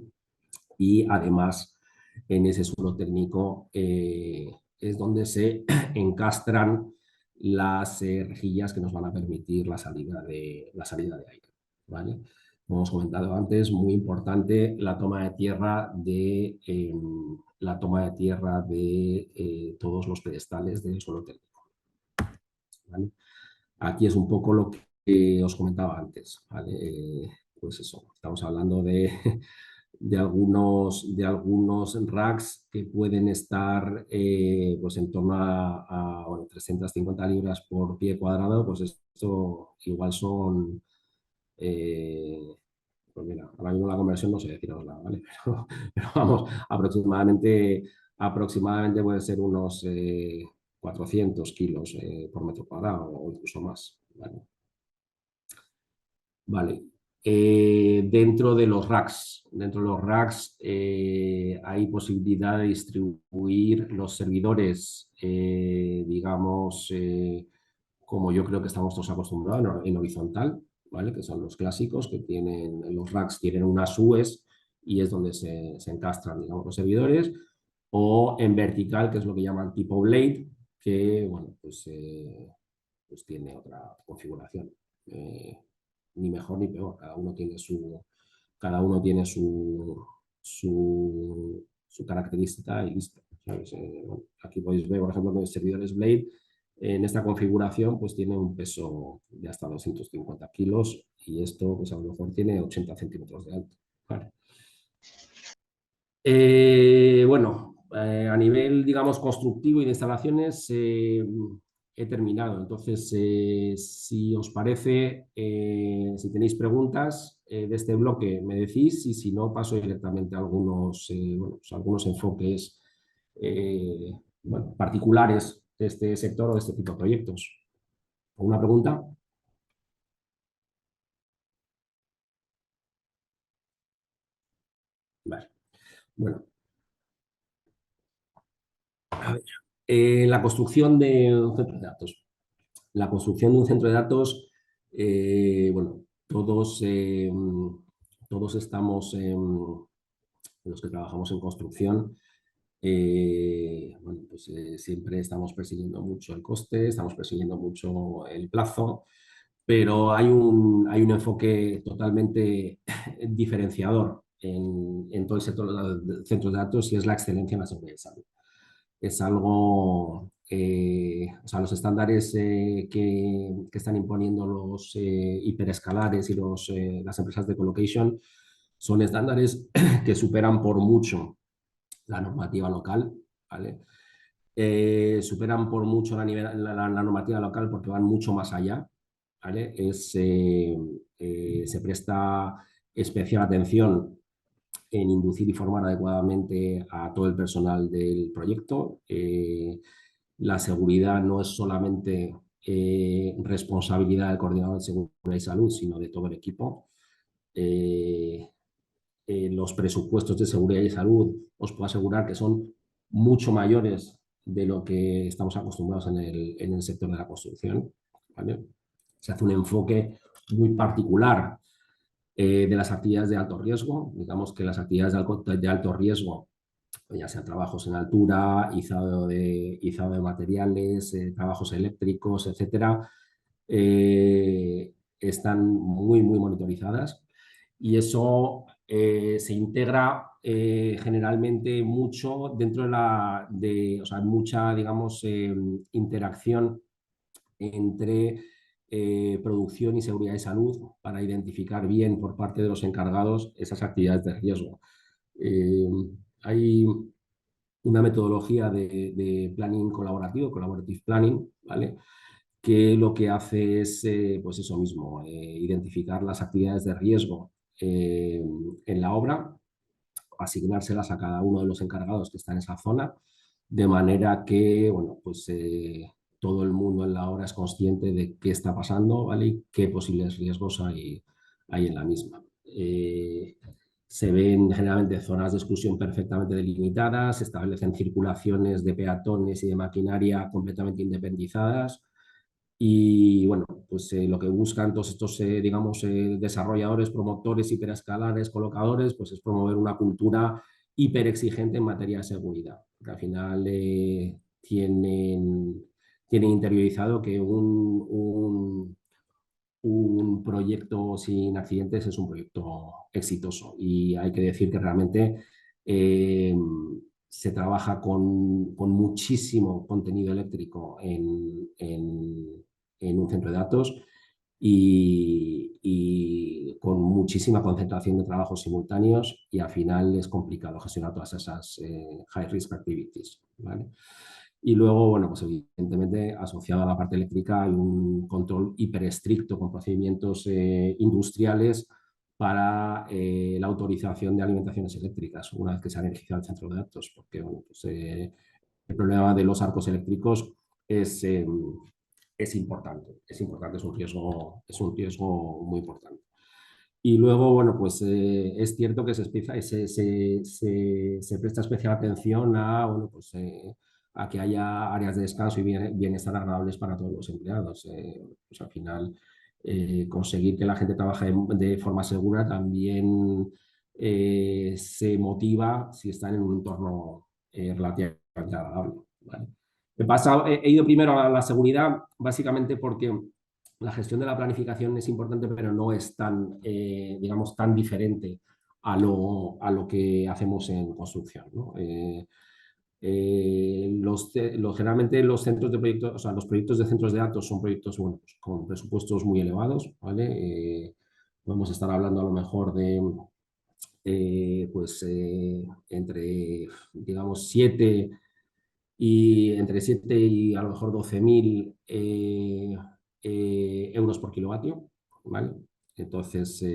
Y además en ese suelo técnico es donde se encastran las rejillas que nos van a permitir la salida de aire, ¿vale? Como hemos comentado antes, muy importante la toma de tierra de todos los pedestales del suelo técnico, ¿vale? Aquí es un poco lo que os comentaba antes, ¿vale? Pues eso, estamos hablando de algunos racks que pueden estar pues en torno a bueno, 350 libras por pie cuadrado, pues esto igual son, pues mira, ahora mismo la conversión no sé decirosla, ¿vale? Pero vamos, aproximadamente puede ser unos 400 kilos por metro cuadrado o incluso más, ¿vale? Vale. Dentro de los racks hay posibilidad de distribuir los servidores, digamos, como yo creo que estamos todos acostumbrados, en horizontal, ¿vale? Que son los clásicos que tienen, los racks tienen unas UEs y es donde se encastran, digamos, los servidores, o en vertical, que es lo que llaman tipo Blade, que, bueno, pues tiene otra configuración. Ni mejor ni peor, cada uno tiene su característica y listo, ¿sabes? Bueno, aquí podéis ver, por ejemplo, que el servidores Blade en esta configuración pues tiene un peso de hasta 250 kilos y esto pues a lo mejor tiene 80 centímetros de alto, ¿vale? Bueno, a nivel, digamos, constructivo y de instalaciones, he terminado. Entonces, si os parece, si tenéis preguntas de este bloque, me decís, y si no, paso directamente a algunos, bueno, pues algunos enfoques bueno, particulares de este sector o de este tipo de proyectos. ¿Alguna pregunta? Vale. Bueno, a ver. La construcción de un centro de datos. La construcción de un centro de datos, bueno, todos estamos, los que trabajamos en construcción, bueno, pues, siempre estamos persiguiendo mucho el coste, estamos persiguiendo mucho el plazo, pero hay un enfoque totalmente diferenciador en todo el sector de centros de datos y es la excelencia en la seguridad de salud. Es algo, o sea, los estándares que están imponiendo los hiperescalares y las empresas de colocation son estándares que superan por mucho la normativa local, ¿vale? Superan por mucho la normativa local porque van mucho más allá, ¿vale? Se presta especial atención en inducir y formar adecuadamente a todo el personal del proyecto. La seguridad no es solamente responsabilidad del coordinador de seguridad y salud, sino de todo el equipo. Los presupuestos de seguridad y salud, os puedo asegurar que son mucho mayores de lo que estamos acostumbrados en el sector de la construcción, ¿vale? Se hace un enfoque muy particular de las actividades de alto riesgo. Digamos que las actividades de alto riesgo, ya sean trabajos en altura, izado de materiales, trabajos eléctricos, etcétera, están muy monitorizadas y eso se integra generalmente mucho dentro o sea, mucha, digamos, interacción entre producción y seguridad de salud para identificar bien por parte de los encargados esas actividades de riesgo. Hay una metodología de planning colaborativo, collaborative planning, ¿vale? Que lo que hace es, pues eso mismo, identificar las actividades de riesgo en la obra, asignárselas a cada uno de los encargados que está en esa zona, de manera que, bueno, pues todo el mundo en la obra es consciente de qué está pasando, ¿vale? Y qué posibles riesgos hay en la misma. Se ven generalmente zonas de exclusión perfectamente delimitadas, se establecen circulaciones de peatones y de maquinaria completamente independizadas. Y bueno, pues lo que buscan todos estos, digamos, desarrolladores, promotores, hiperescalares, colocadores, pues es promover una cultura hiperexigente en materia de seguridad. Porque al final tienen interiorizado que un proyecto sin accidentes es un proyecto exitoso. Y hay que decir que realmente eh, se trabaja con muchísimo contenido eléctrico en un centro de datos y con muchísima concentración de trabajos simultáneos y al final es complicado gestionar todas esas high risk activities, ¿vale? Y luego, bueno, pues evidentemente asociado a la parte eléctrica hay un control hiper estricto con procedimientos industriales para la autorización de alimentaciones eléctricas una vez que se ha energizado el centro de datos, porque bueno, pues, el problema de los arcos eléctricos es, eh, es importante, es un riesgo muy importante. Y luego, bueno, pues es cierto que se presta especial atención a, bueno, pues, a que haya áreas de descanso y bienestar agradables para todos los empleados. Pues al final, conseguir que la gente trabaje de forma segura también se motiva si están en un entorno relativamente agradable, ¿vale? He ido primero a la seguridad, básicamente porque la gestión de la planificación es importante, pero no es tan, digamos, tan diferente a lo que hacemos en construcción, ¿no? Generalmente los centros de proyectos, o sea, los proyectos de centros de datos son proyectos, bueno, pues, con presupuestos muy elevados, ¿vale? Podemos estar hablando a lo mejor de entre, digamos, 7 y a lo mejor 12.000 euros por kilovatio, ¿vale? Entonces,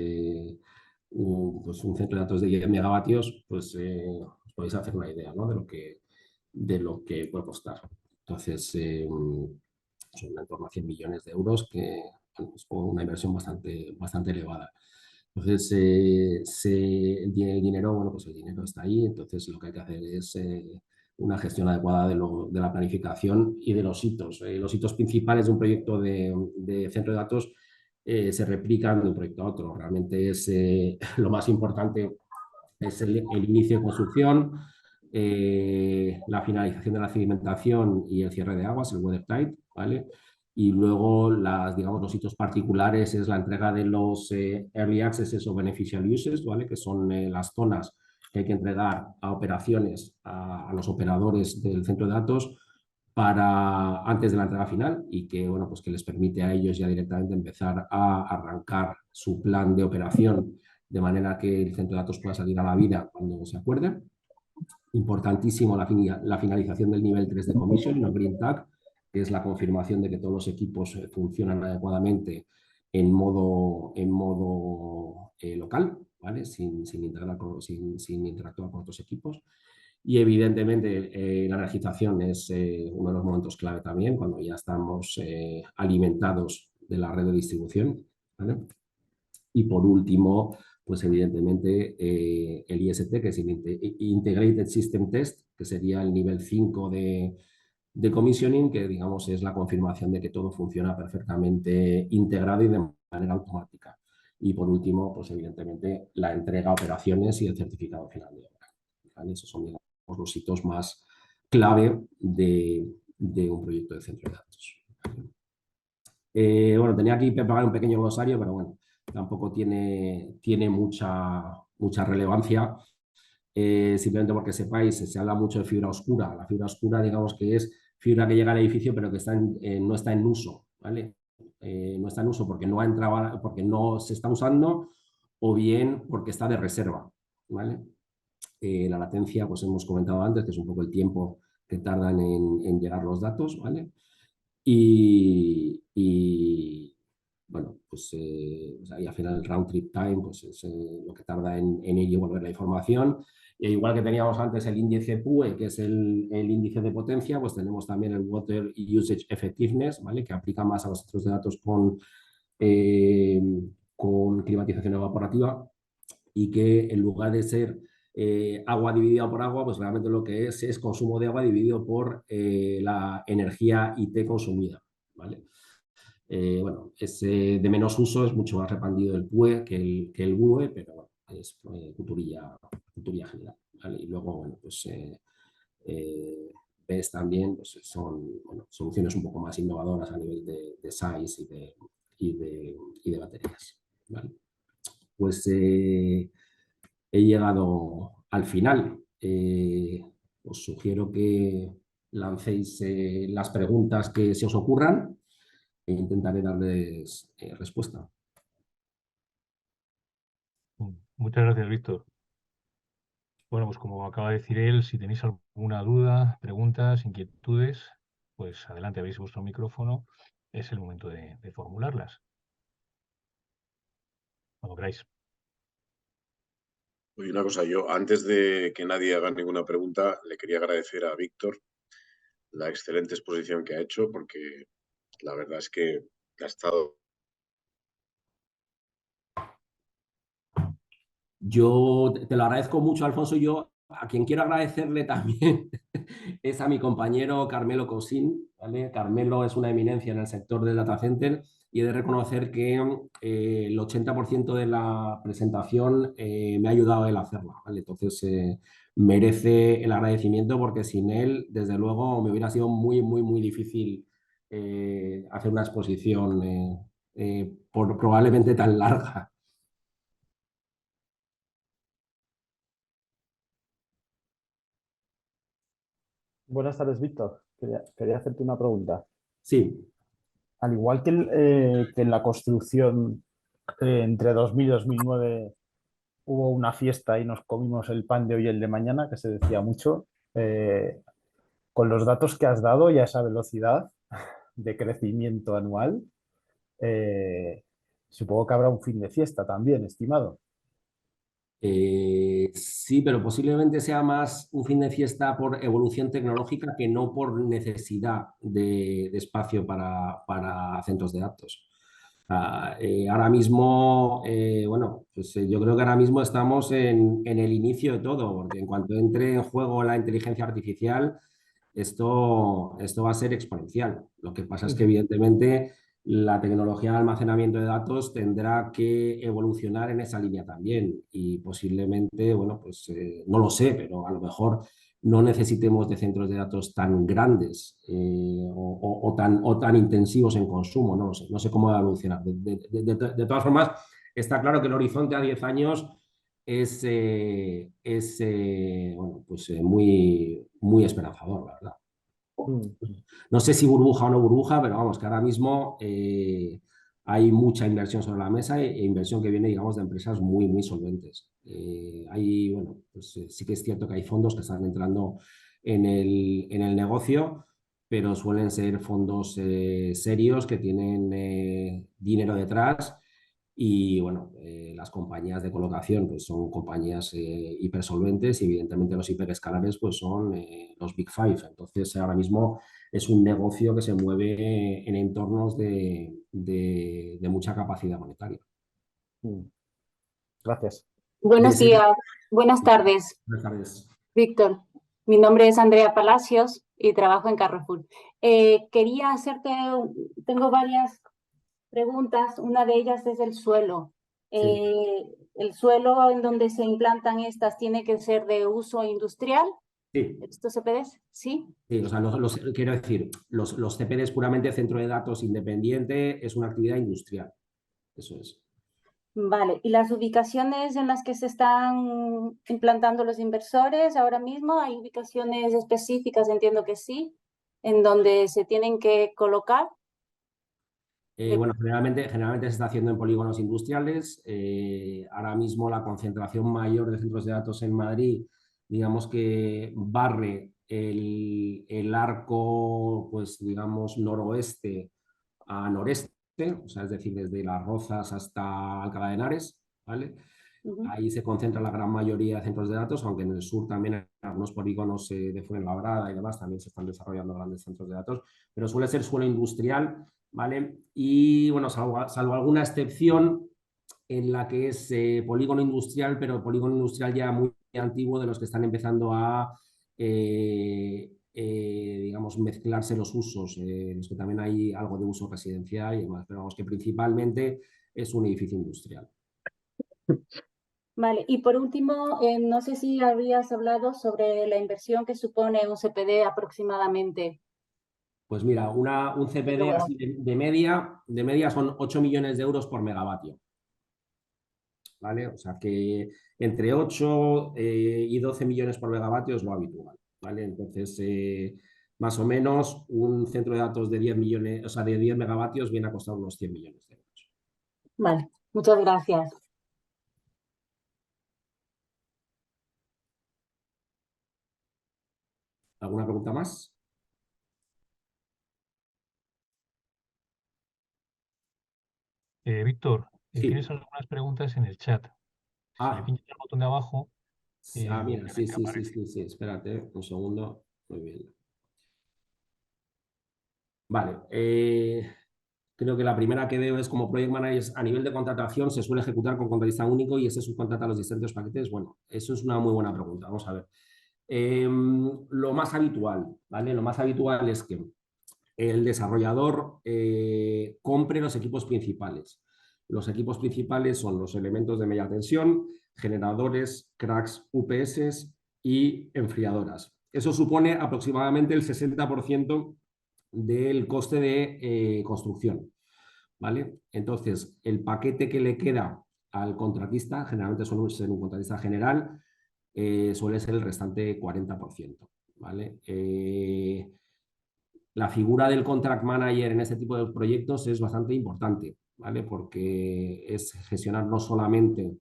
pues un centro de datos de 10 megavatios, pues os podéis hacer una idea, ¿no? de lo que puede costar. Entonces, son en torno a 100 millones de euros, que bueno, es una inversión bastante elevada. Entonces, el dinero, bueno, pues el dinero está ahí, entonces lo que hay que hacer es una gestión adecuada de la planificación y de los hitos. Los hitos principales de un proyecto de centro de datos se replican de un proyecto a otro. Realmente es lo más importante es el inicio de construcción, la finalización de la cimentación y el cierre de aguas, el weather tight, ¿vale? Y luego digamos, los hitos particulares es la entrega de los early accesses o beneficial uses, ¿vale? Que son las zonas que hay que entregar a operaciones, a los operadores del centro de datos antes de la entrega final y que, bueno, pues que les permite a ellos ya directamente empezar a arrancar su plan de operación de manera que el centro de datos pueda salir a la vida cuando se acuerde. Importantísimo la finalización del nivel 3 de commission, no Green Tag, que es la confirmación de que todos los equipos funcionan adecuadamente en modo local, ¿vale? Sin interactuar con otros equipos. Y evidentemente la energización es uno de los momentos clave también, cuando ya estamos alimentados de la red de distribución, ¿vale? Y por último, pues evidentemente el IST, que es el Integrated System Test, que sería el nivel 5 de commissioning, que digamos es la confirmación de que todo funciona perfectamente integrado y de manera automática. Y por último, pues evidentemente la entrega a operaciones y el certificado final de obra, ¿vale? Esos son, digamos, los hitos más clave de un proyecto de centro de datos. Bueno, tenía aquí preparar un pequeño glosario, pero bueno, tampoco tiene mucha relevancia. Simplemente porque sepáis, se habla mucho de fibra oscura. La fibra oscura, digamos que es fibra que llega al edificio, pero que no está en uso, ¿vale? No está en uso porque no ha entrado, porque no se está usando, o bien porque está de reserva, ¿vale? La latencia, pues hemos comentado antes, que es un poco el tiempo que tardan en llegar los datos, ¿vale? Y bueno, pues ahí al final el round trip time pues es lo que tarda en ir y volver la información. Y igual que teníamos antes el índice PUE, que es el índice de potencia, pues tenemos también el Water Usage Effectiveness, ¿vale? Que aplica más a los centros de datos con climatización evaporativa y que en lugar de ser agua dividida por agua, pues realmente lo que es consumo de agua dividido por la energía IT consumida, ¿vale? Bueno, es de menos uso, es mucho más expandido el PUE que el WUE, pero bueno, es culturilla general, ¿vale? Y luego, bueno, pues ves también, pues son bueno, soluciones un poco más innovadoras a nivel de size y de baterías, ¿vale? Pues he llegado al final. Os sugiero que lancéis las preguntas que se os ocurran e intentaré darles respuesta. Muchas gracias, Víctor. Bueno, pues como acaba de decir él, si tenéis alguna duda, preguntas, inquietudes, pues adelante, habéis vuestro micrófono, es el momento de formularlas. Cuando queráis. Oye, una cosa, yo antes de que nadie haga ninguna pregunta, le quería agradecer a Víctor la excelente exposición que ha hecho, porque la verdad es que ha estado... Yo te lo agradezco mucho, Alfonso. Yo a quien quiero agradecerle también es a mi compañero Carmelo Cosín, ¿vale? Carmelo es una eminencia en el sector del data center y he de reconocer que el 80% de la presentación me ha ayudado a él a hacerla, ¿vale? Entonces merece el agradecimiento porque sin él, desde luego, me hubiera sido muy difícil hacer una exposición probablemente tan larga. Buenas tardes, Víctor. Quería hacerte una pregunta. Sí. Al igual que en la construcción entre 2000 y 2009 hubo una fiesta y nos comimos el pan de hoy y el de mañana, que se decía mucho. Con los datos que has dado y a esa velocidad de crecimiento anual, eh, supongo que habrá un fin de fiesta también, estimado. Sí, pero posiblemente sea más un fin de fiesta por evolución tecnológica que no por necesidad de espacio para centros de datos. Ahora mismo, bueno, pues yo creo que ahora mismo estamos en el inicio de todo, porque en cuanto entre en juego la inteligencia artificial, esto va a ser exponencial. Lo que pasa es que, evidentemente, la tecnología de almacenamiento de datos tendrá que evolucionar en esa línea también y posiblemente, bueno, pues no lo sé, pero a lo mejor no necesitemos de centros de datos tan grandes o tan intensivos en consumo, no lo sé, no sé cómo va a evolucionar. De todas formas, está claro que el horizonte a 10 años es bueno, pues, muy esperanzador, la verdad. Mm. No sé si burbuja o no burbuja, pero vamos, que ahora mismo hay mucha inversión sobre la mesa e inversión que viene, digamos, de empresas muy solventes. Bueno, pues sí que es cierto que hay fondos que están entrando en el negocio, pero suelen ser fondos serios que tienen dinero detrás y bueno, las compañías de colocación pues son compañías hipersolventes y evidentemente los hiperescalares pues son los Big Five. Entonces ahora mismo es un negocio que se mueve en entornos de mucha capacidad monetaria. Mm. Gracias. Buenos Desde... días, buenas tardes, Buenas tardes. Víctor. Mi nombre es Andrea Palacios y trabajo en Carrefour. Quería hacerte, tengo varias preguntas. Una de ellas es el suelo. Sí. ¿El suelo en donde se implantan estas tiene que ser de uso industrial? Sí. ¿Estos CPDs? Sí. Sí, o sea, quiero decir, los CPDs puramente centro de datos independiente es una actividad industrial. Eso es. Vale, ¿y las ubicaciones en las que se están implantando los inversores ahora mismo? ¿Hay ubicaciones específicas? Entiendo que sí, en donde se tienen que colocar. Bueno, generalmente se está haciendo en polígonos industriales. Ahora mismo la concentración mayor de centros de datos en Madrid, digamos que barre el arco, pues digamos, noroeste a noreste, o sea, es decir, desde Las Rozas hasta Alcalá de Henares, ¿vale? Ahí se concentra la gran mayoría de centros de datos, aunque en el sur también en algunos polígonos de Fuenlabrada y demás también se están desarrollando grandes centros de datos, pero suele ser suelo industrial, ¿vale? Y bueno, salvo alguna excepción en la que es polígono industrial, pero polígono industrial ya muy antiguo de los que están empezando a, digamos, mezclarse los usos, en los que también hay algo de uso residencial y demás, pero vamos, que principalmente es un edificio industrial. Vale, y por último, no sé si habías hablado sobre la inversión que supone un CPD aproximadamente. Pues mira, un CPD así de media son 8 millones de euros por megavatio. ¿Vale? O sea que entre 8 y 12 millones por megavatio es lo habitual. ¿Vale? Entonces, más o menos, un centro de datos de 10 millones, o sea, de 10 megavatios viene a costar unos 100 millones de euros. Vale, muchas gracias. ¿Alguna pregunta más? Víctor, Sí. tienes algunas preguntas en el chat. Si le pinchas el botón de abajo, Mira, sí, aparece. espérate un segundo. Muy bien. Vale, creo que la primera que veo es como Project Manager a nivel de contratación se suele ejecutar con contratista único y ese subcontrata los distintos paquetes. Bueno, eso es una muy buena pregunta. Vamos a ver. Lo más habitual, ¿vale? Lo más habitual es que el desarrollador compre los equipos principales. Los equipos principales son los elementos de media tensión, generadores, cracks, UPS y enfriadoras. Eso supone aproximadamente el 60% del coste de construcción, ¿vale? Entonces, el paquete que le queda al contratista, generalmente suele ser un contratista general, suele ser el restante 40%, ¿vale? La figura del contract manager en este tipo de proyectos es bastante importante, ¿vale? Porque es gestionar no solamente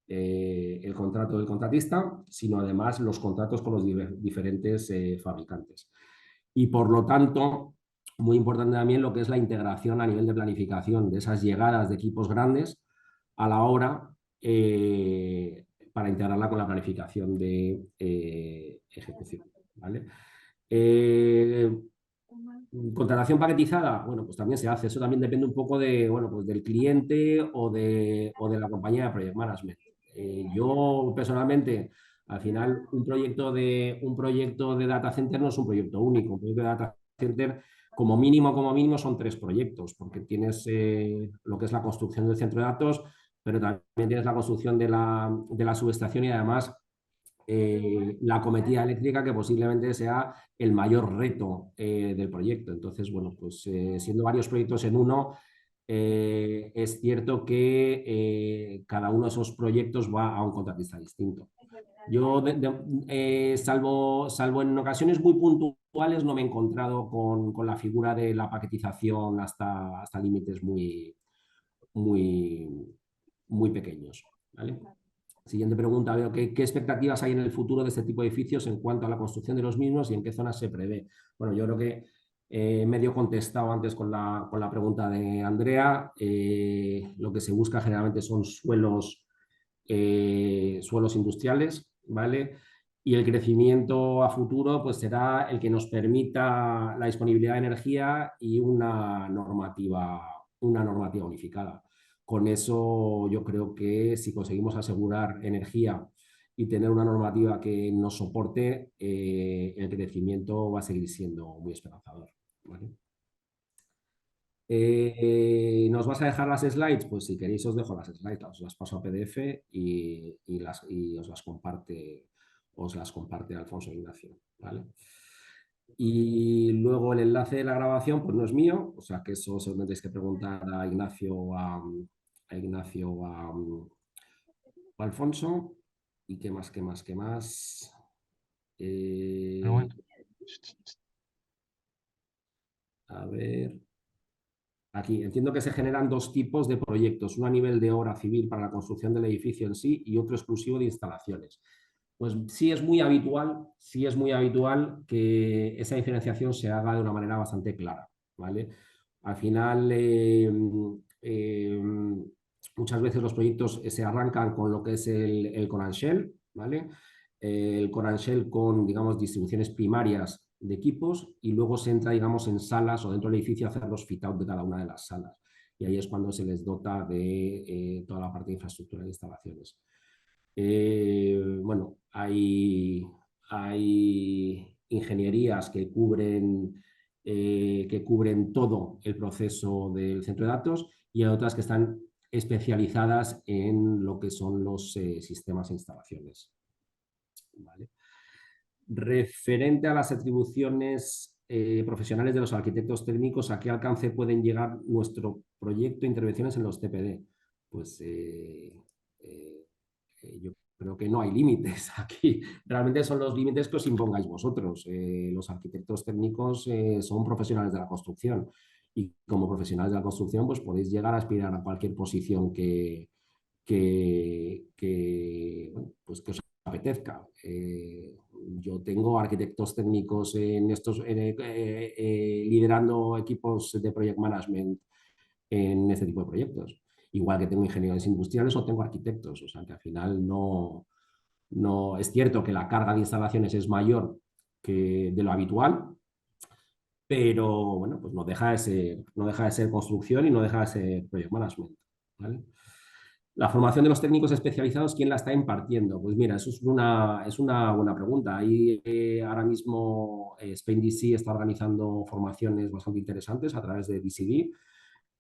el contrato del contratista, sino además los contratos con los diferentes fabricantes. Y por lo tanto, muy importante también lo que es la integración a nivel de planificación de esas llegadas de equipos grandes a la hora para integrarla con la planificación de ejecución, ¿vale? Contratación paquetizada, bueno, pues también se hace. Eso también depende un poco de, bueno, pues del cliente o de la compañía de Project Management. Yo personalmente, al final, un proyecto de data center no es un proyecto único. Un proyecto de data center, como mínimo, son 3 proyectos, porque tienes lo que es la construcción del centro de datos, pero también tienes la construcción de la subestación y además la acometida eléctrica, que posiblemente sea el mayor reto del proyecto. Entonces, bueno, pues siendo varios proyectos en uno, es cierto que cada uno de esos proyectos va a un contratista distinto. Yo, salvo en ocasiones muy puntuales, no me he encontrado con la figura de la paquetización hasta límites muy, muy, muy pequeños, ¿vale? Siguiente pregunta, veo ¿qué expectativas hay en el futuro de este tipo de edificios en cuanto a la construcción de los mismos y en qué zonas se prevé? Bueno, yo creo que medio contestado antes con la pregunta de Andrea. Lo que se busca generalmente son suelos industriales, ¿vale? Y el crecimiento a futuro pues será el que nos permita la disponibilidad de energía y una normativa unificada. Con eso yo creo que si conseguimos asegurar energía y tener una normativa que nos soporte, el crecimiento va a seguir siendo muy esperanzador, ¿vale? ¿Nos vas a dejar las slides? Pues si queréis os dejo las slides, os las paso a PDF y os las comparte Alfonso Ignacio, ¿vale? Y luego el enlace de la grabación pues no es mío, o sea que eso se lo tendréis que preguntar a Ignacio o a Alfonso. ¿Y qué más? A ver. Aquí entiendo que se generan 2 tipos de proyectos, uno a nivel de obra civil para la construcción del edificio en sí y otro exclusivo de instalaciones. Pues sí es muy habitual que esa diferenciación se haga de una manera bastante clara, ¿vale? Al final, muchas veces los proyectos se arrancan con lo que es el core and shell, ¿vale? El core and shell con, digamos, distribuciones primarias de equipos y luego se entra, digamos, en salas o dentro del edificio a hacer los fit-out de cada una de las salas. Y ahí es cuando se les dota de toda la parte de infraestructura de instalaciones. Bueno, hay ingenierías que cubren todo el proceso del centro de datos y hay otras que están especializadas en lo que son los sistemas e instalaciones, ¿vale? Referente a las atribuciones profesionales de los arquitectos técnicos, ¿a qué alcance pueden llegar nuestro proyecto de intervenciones en los TPD? Pues yo creo que no hay límites aquí. Realmente son los límites que os impongáis vosotros. Los arquitectos técnicos son profesionales de la construcción y como profesionales de la construcción pues podéis llegar a aspirar a cualquier posición que os apetezca. Yo tengo arquitectos técnicos liderando equipos de project management en este tipo de proyectos. Igual que tengo ingenieros industriales o tengo arquitectos. O sea que al final no es cierto que la carga de instalaciones es mayor que de lo habitual, pero bueno, pues no deja de ser construcción y no deja de ser project management, ¿vale? La formación de los técnicos especializados, ¿quién la está impartiendo? Pues mira, eso es una buena pregunta. Ahí ahora mismo Spain DC está organizando formaciones bastante interesantes a través de DCD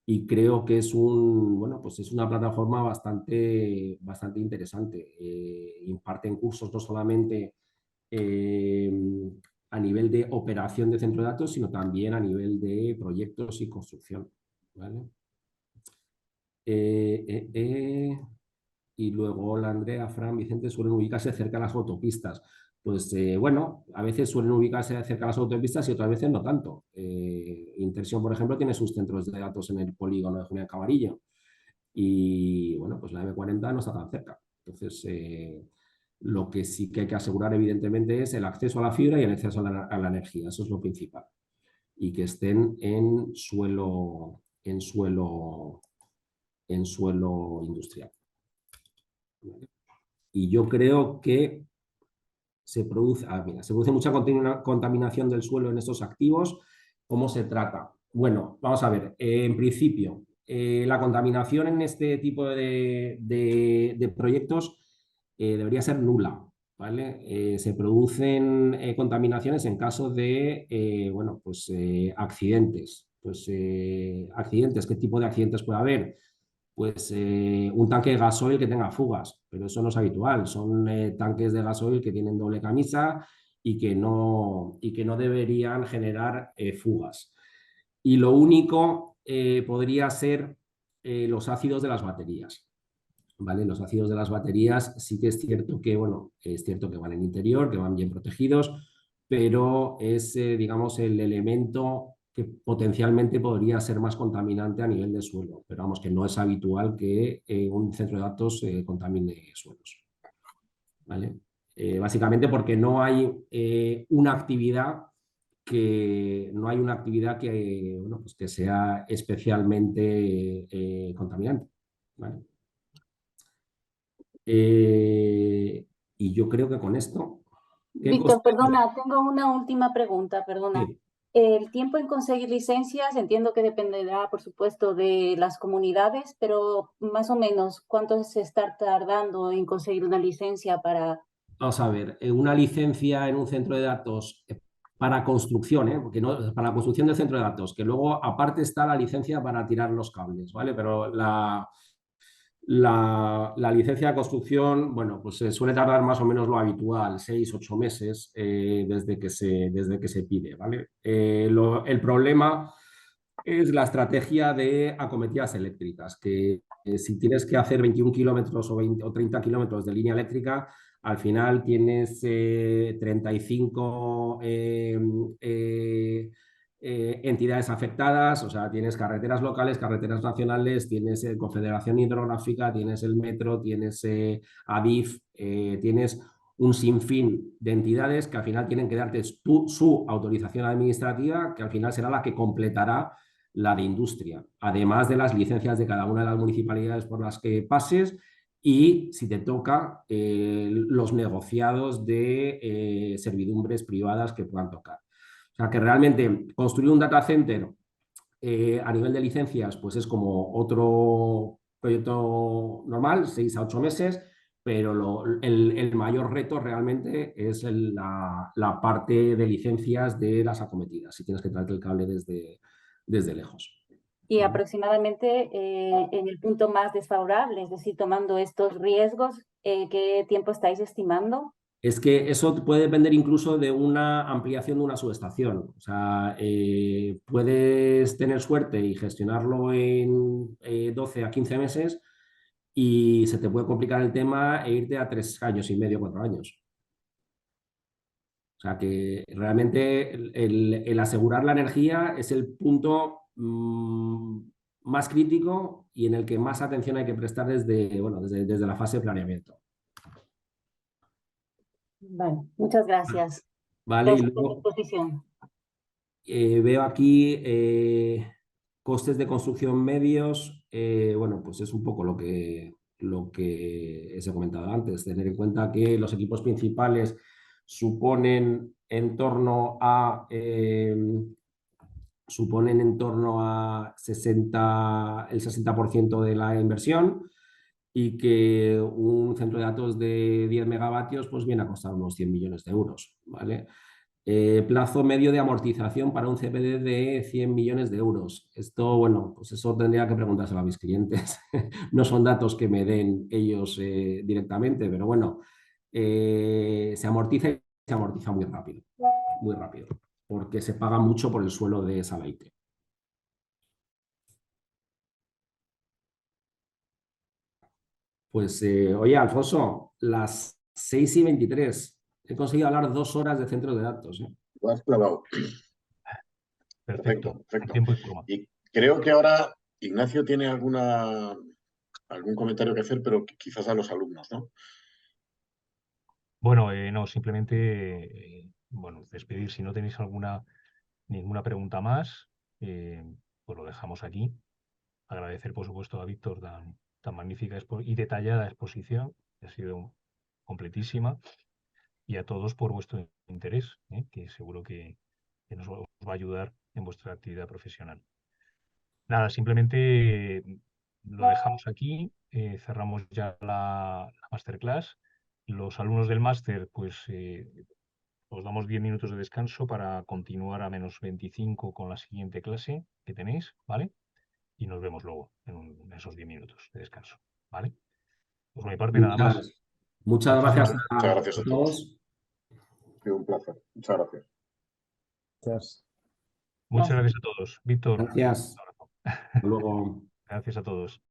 y creo que es una plataforma bastante interesante. Imparten cursos no solamente a nivel de operación de centro de datos, sino también a nivel de proyectos y construcción, ¿vale? Y luego, hola Andrea, Fran, Vicente, suelen ubicarse cerca de las autopistas. Pues bueno, a veces suelen ubicarse cerca de las autopistas y otras veces no tanto. Interxion, por ejemplo, tiene sus centros de datos en el polígono de Julián Cavarillo y bueno, pues la M40 no está tan cerca. Entonces, lo que sí que hay que asegurar, evidentemente, es el acceso a la fibra y el acceso a la energía. Eso es lo principal. Y que estén en suelo industrial. Y yo creo que se produce mucha contaminación del suelo en estos activos. ¿Cómo se trata? Bueno, vamos a ver. En principio, la contaminación en este tipo de proyectos debería ser nula, ¿vale? Se producen contaminaciones en caso de, bueno, pues, accidentes. Pues, accidentes, ¿qué tipo de accidentes puede haber? Pues un tanque de gasoil que tenga fugas, pero eso no es habitual. Son tanques de gasoil que tienen doble camisa y que no deberían generar fugas. Y lo único podría ser los ácidos de las baterías. ¿Vale? Los ácidos de las baterías sí que es cierto que, bueno, es cierto que van en interior, que van bien protegidos, pero es, digamos, el elemento que potencialmente podría ser más contaminante a nivel de suelo, pero vamos, que no es habitual que un centro de datos contamine suelos. ¿Vale? Básicamente porque no hay una actividad que bueno, pues que sea especialmente contaminante. ¿Vale? Y yo creo que con esto... Víctor, perdona, tengo una última pregunta, perdona. Sí. El tiempo en conseguir licencias, entiendo que dependerá, por supuesto, de las comunidades, pero más o menos, ¿cuánto se está tardando en conseguir una licencia para...? Vamos a ver, una licencia en un centro de datos para construcción, porque no, para la construcción del centro de datos, que luego aparte está la licencia para tirar los cables, ¿vale? Pero la licencia de construcción, bueno, pues suele tardar más o menos lo habitual, 6-8 meses desde que se pide, ¿vale? El problema es la estrategia de acometidas eléctricas, que si tienes que hacer 21 kilómetros o 30 kilómetros de línea eléctrica, al final tienes 35 entidades afectadas, o sea, tienes carreteras locales, carreteras nacionales, tienes Confederación Hidrográfica, tienes el Metro, tienes ADIF, tienes un sinfín de entidades que al final tienen que darte su autorización administrativa, que al final será la que completará la de industria, además de las licencias de cada una de las municipalidades por las que pases y, si te toca, los negociados de servidumbres privadas que puedan tocar. O sea, que realmente construir un data center a nivel de licencias, pues es como otro proyecto normal, 6-8 meses, pero el mayor reto realmente es la parte de licencias de las acometidas, si tienes que traerte el cable desde lejos. Y aproximadamente en el punto más desfavorable, es decir, tomando estos riesgos, ¿qué tiempo estáis estimando? Es que eso puede depender incluso de una ampliación de una subestación. O sea, puedes tener suerte y gestionarlo en 12 a 15 meses y se te puede complicar el tema e irte a 3 años y medio, 4 años. O sea, que realmente el asegurar la energía es el punto más crítico y en el que más atención hay que prestar desde la fase de planeamiento. Vale, muchas gracias. Vale, y Gracias por tu luego exposición. veo aquí costes de construcción medios. Bueno, pues es un poco lo que os he comentado antes. Tener en cuenta que los equipos principales suponen en torno a 60% de la inversión y que un centro de datos de 10 megavatios pues viene a costar unos 100 millones de euros, ¿vale? Plazo medio de amortización para un CPD de 100 millones de euros. Esto, bueno, pues eso tendría que preguntárselo a mis clientes. No son datos que me den ellos directamente, pero bueno, se amortiza y se amortiza muy rápido, porque se paga mucho por el suelo de Salaite. Pues, oye, Alfonso, las 6:23. He conseguido hablar 2 horas de centros de datos. Lo has clavado. Perfecto. Perfecto. Tiempo y forma. Y creo que ahora Ignacio tiene alguna algún comentario que hacer, pero quizás a los alumnos, ¿no? Bueno, no, simplemente, bueno, despedir. Si no tenéis ninguna pregunta más, pues lo dejamos aquí. Agradecer, por supuesto, a Víctor tan magnífica y detallada exposición, que ha sido completísima, y a todos por vuestro interés, que seguro que os va a ayudar en vuestra actividad profesional. Nada, simplemente lo dejamos aquí, cerramos ya la masterclass. Los alumnos del máster, pues os damos 10 minutos de descanso para continuar a -25 con la siguiente clase que tenéis, ¿vale? Y nos vemos luego en esos 10 minutos de descanso, ¿vale? Por mi parte, nada más. Muchas gracias Muchas gracias a todos. todos. Ha sido un placer. Muchas gracias. Gracias. Muchas gracias a todos. Víctor, Gracias. un abrazo. Hasta luego. Gracias a todos.